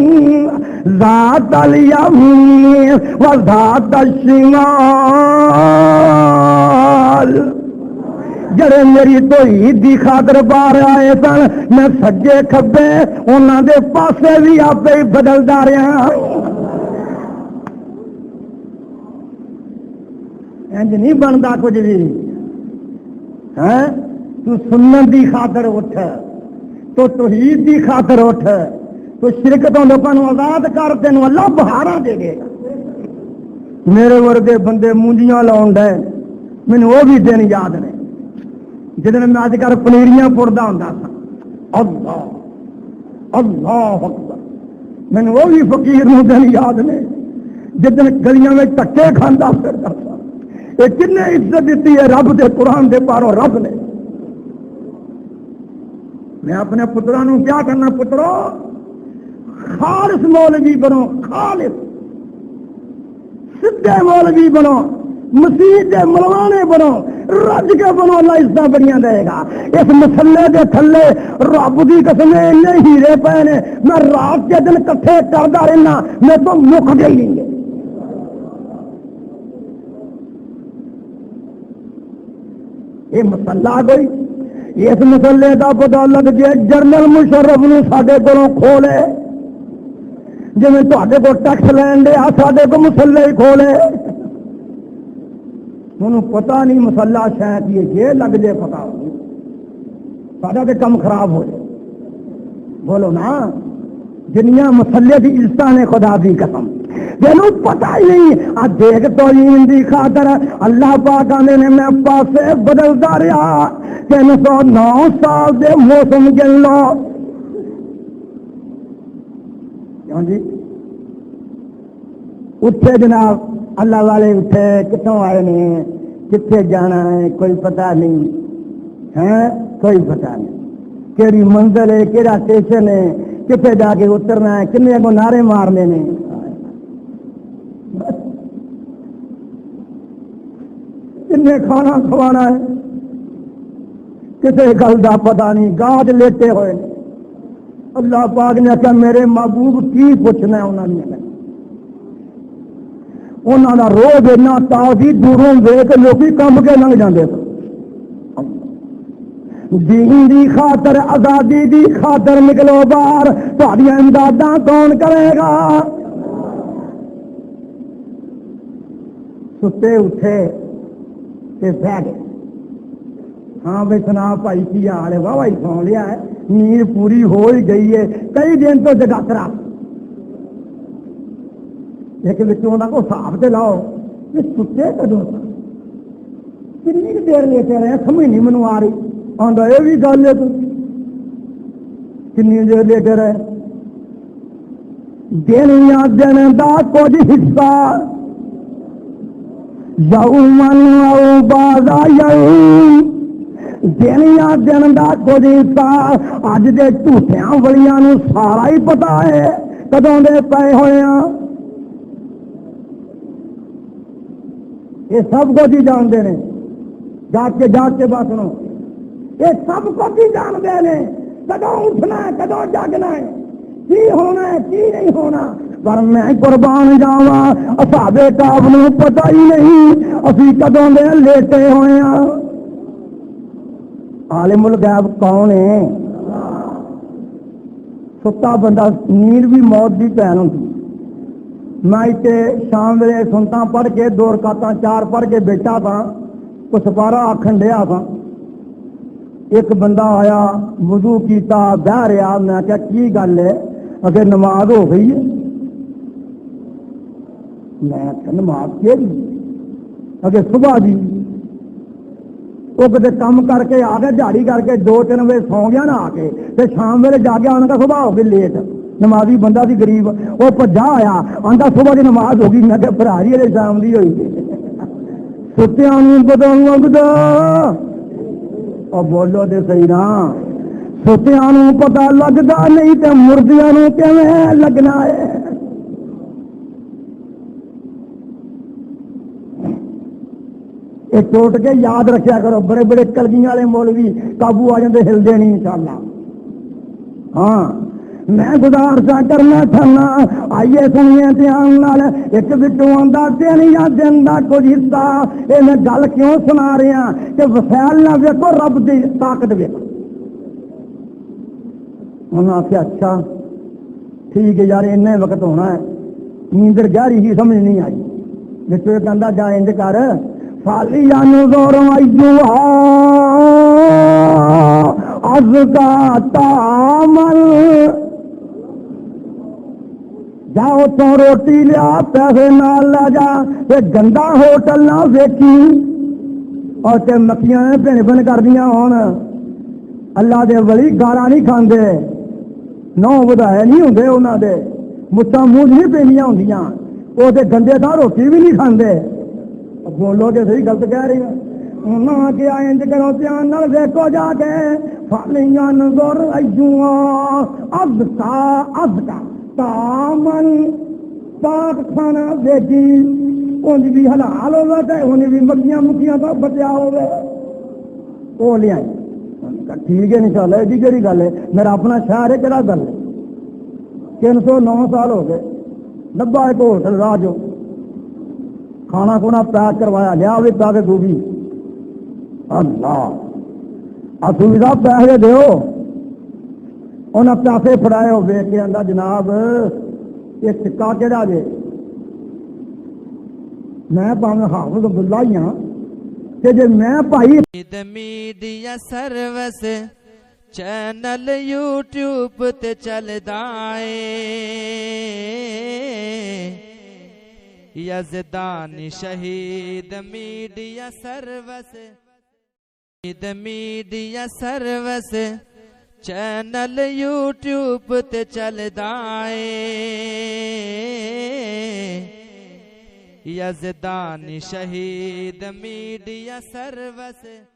ذات الیمین و ذات الشمال، جڑے میری توحید دی خاطر باہر آئے سن میں سجے کھبے انہاں دے پاسے بھی آپے ہی بدلدا رہا. انج نہیں بنتا کچھ بھی. تو سنت دی خاطر اٹھ، تو توحید دی خاطر اٹھ، تو شرک تو لوگوں کو آزاد کر، تینوں اللہ بہارا دے گے. میرے ورگے بندے مونجیاں لاؤن ڈے، مینوں وہ بھی دن یاد نے جدن میں اج کل پنیریاں پڑتا ہوں سا. اللہ اللہ اکبر. مینوں وہ بھی فقیر نوں دن یاد نے جدن گلیاں میں دھکے کھانا پھرتا سا. یہ کن عزت دیتی ہے رب دے قرآن دے پاروں رب نے. میں اپنے پتروں نوں کیا کرنا، پترو خالص مولوی بنو، خالص سدھے مولوی بنو، مسیح کے ملوانے بنو، رج کے بنو، اللہ عزت بڑیاں دے گا. اس مسلے کے تھلے رب کی قسم اینے ہیرے پے نے، میں رات کے دن کٹھے کرتا رہنا، میں تو مک گئی نہیں گے. یہ مسلہ کوئی اس مسلے کا پتا لگ جائے جنرل مشرف نے سارے کو کھولے، جی تے کو ٹیکس لین دیا سارے کو مسلے ہی کھولے. انہوں پتا نہیں مسلح شاید یہ لگ جائے پتا سارا تو کم خراب ہو جائے. بولو نا جنیاں مسلے کی عزت نے خدا دی قسم جنوں پتا ہی نہیں. آج دیکھ تو دی خاطر اللہ پاک نے میں پاسے بدلتا رہا 309 سال دے موسم گن لو. کیوں جی اٹھے جناب اللہ والے اٹھے، کتوں آئے نے، کتنے جانا ہے کوئی پتہ نہیں ہے، کوئی پتہ نہیں کیڑی منزل ہے، کیڑا اسٹیشن ہے، کتنے جا کے اترنا ہے، کنے کو نعرے مارنے نے. کنے کھانا کھوانا ہے، کسی گل کا پتا نہیں، گاج لیٹے ہوئے. اللہ پاک نے کہا میرے محبوب کی پوچھنا ہے انہوں نے. انہوں کا روز اتنا تازی دوروں دیکھ لوگ کم کے لنگ جاندے تھے. دین دی خاطر آزادی دی خاطر نکلو باہر، تہاڈیاں امداداں کون کرے گا؟ ستے اٹھے تے بہ گئے. ہاں بھائی سنا بھائی کی حال ہے؟ واہ بھائی سو لیا ہے، نیند پوری ہو ہی گئی ہے، کئی دن تو جگاترا. ایک بچوں کا حساب سے لاؤ کہ ستے کدو کنی دیر لیتے رہے، سمجھ نہیں منو آ رہی. آدھا یہ بھی گل ہے کنی دیر لیتے رہے. دن یا دن کا کچھ حصہ یومن او بعد یوم، دن یا دن کا کچھ حصہ. اج دے جھوٹیاں ولیاں نوں سارا ہی پتا ہے کدوں دے پے ہوئے ہیں. یہ سب کچھ ہی جانتے ہیں، جاگ کے بات سنو، یہ سب کچھ ہی جانتے ہیں کدوں اٹھنا ہے، کدوں جاگنا ہے، کی ہونا ہے کی نہیں ہونا. پر میں قربان جاواں اصحاب کہف نوں پتہ ہی نہیں اسی کدوں دے لیٹے ہوئے ہیں. عالم الغیب کون ہے؟ ستا بندہ نیند بھی موت کی بہن ہوتی. میں اتنے شام ویلے سنتا پڑھ کے 2 رکعتاں 4 پڑھ کے بیٹھا تھا، کچھ سپارا آخن ڈیا تھا. ایک بندہ آیا وضو کیتا بہ رہا. میں کہا کی گل ہے؟ اگر نماز ہو گئی ہے. میں کہا نماز کی اگر صبح دی. وہ کتے کام کر کے آ گئے، جھاڑی کر کے 2-3 بجے سو گیا نا آ کے، پھر شام ویلے جا کے آنے کا صبح ہو گئی لیٹ. نمازی بندہ سی غریب، وہ بھجا آیا آندا صبح کی نماز ہو گئی. میں کہ بھرا جی ہلے شام کی ہوئی. ستیاں نوں پتہ لگدا، اور بولو تے صحیح نا، ستیاں نوں پتہ لگدا نہیں تے مردیاں نوں کیویں لگنا ہے. یہ ٹوٹ کے یاد رکھیا کرو، بڑے بڑے کلگیاں والے مولوی قابو آ جاندے، ہلدے نہیں انشاءاللہ. ہاں میں گزارشاں کرنا چاہنا آئیے سنیے دھیان نال ایک بچوں آندا دن یا دن دا کچھ حصہ یہ میں گل کیوں سنا رہا کہ وسائل نہ ویکھو رب دی طاقت ویکھو انہوں نے آخیا اچھا ٹھیک ہے یار اتنے وقت ہونا ہے نیندر گہری ہی سمجھ نہیں آئی بچوں یہ کہندا جا انج کر فالی نظر ایوہا ازکا تعمل جا اتوں روٹی لیا پیسے نال لے جا تے گندا ہوٹل نہ ویکھی اور تے مکھیاں بھن بھن کردیاں ہون اللہ دے ولی گالاں نہیں کھاندے نو ودائے نہیں ہوندے انہاں دے مچھاں منہ نہیں پینیاں ہوندیاں وہ تے گندے تھا روٹی بھی نہیں کھاندے بولو کہ صحیح غلط کہہ رہی ہیں انہاں کیا انج کرو دھیان نال دیکھو جا کے فالیاں نظر ایجوا ازکا تامن پاک کھانا دیکھی انج بھی حلال ہوگا تے انہیں بھی مکھیاں مکھیاں تو بچیا ہوگا وہ لیا ٹھیک ہے انشاءاللہ ایڈی کہڑی گل ہے میرا اپنا شہر ہے کہڑا گل ہے 309 سال ہو گئے لبا ایک ہوٹل راہ جو کھانا کھونا پیک کروایا لیا بھی پا کے گوبھی اللہ اصولی صاحب پیسے دیو انہیں پیسے فڑائے ہو ویک کے آدھا جناب یہ سکا کہڑا جے میں پاویں حافظ عبداللہ ہی ہاں کہ جے میں بھائی میڈیا سروس چینل یوٹیوب تے چلدا اے یزدانی شہید میڈیا سروس چینل یوٹیوب تے چلدا اے یزدانی شہید میڈیا سروس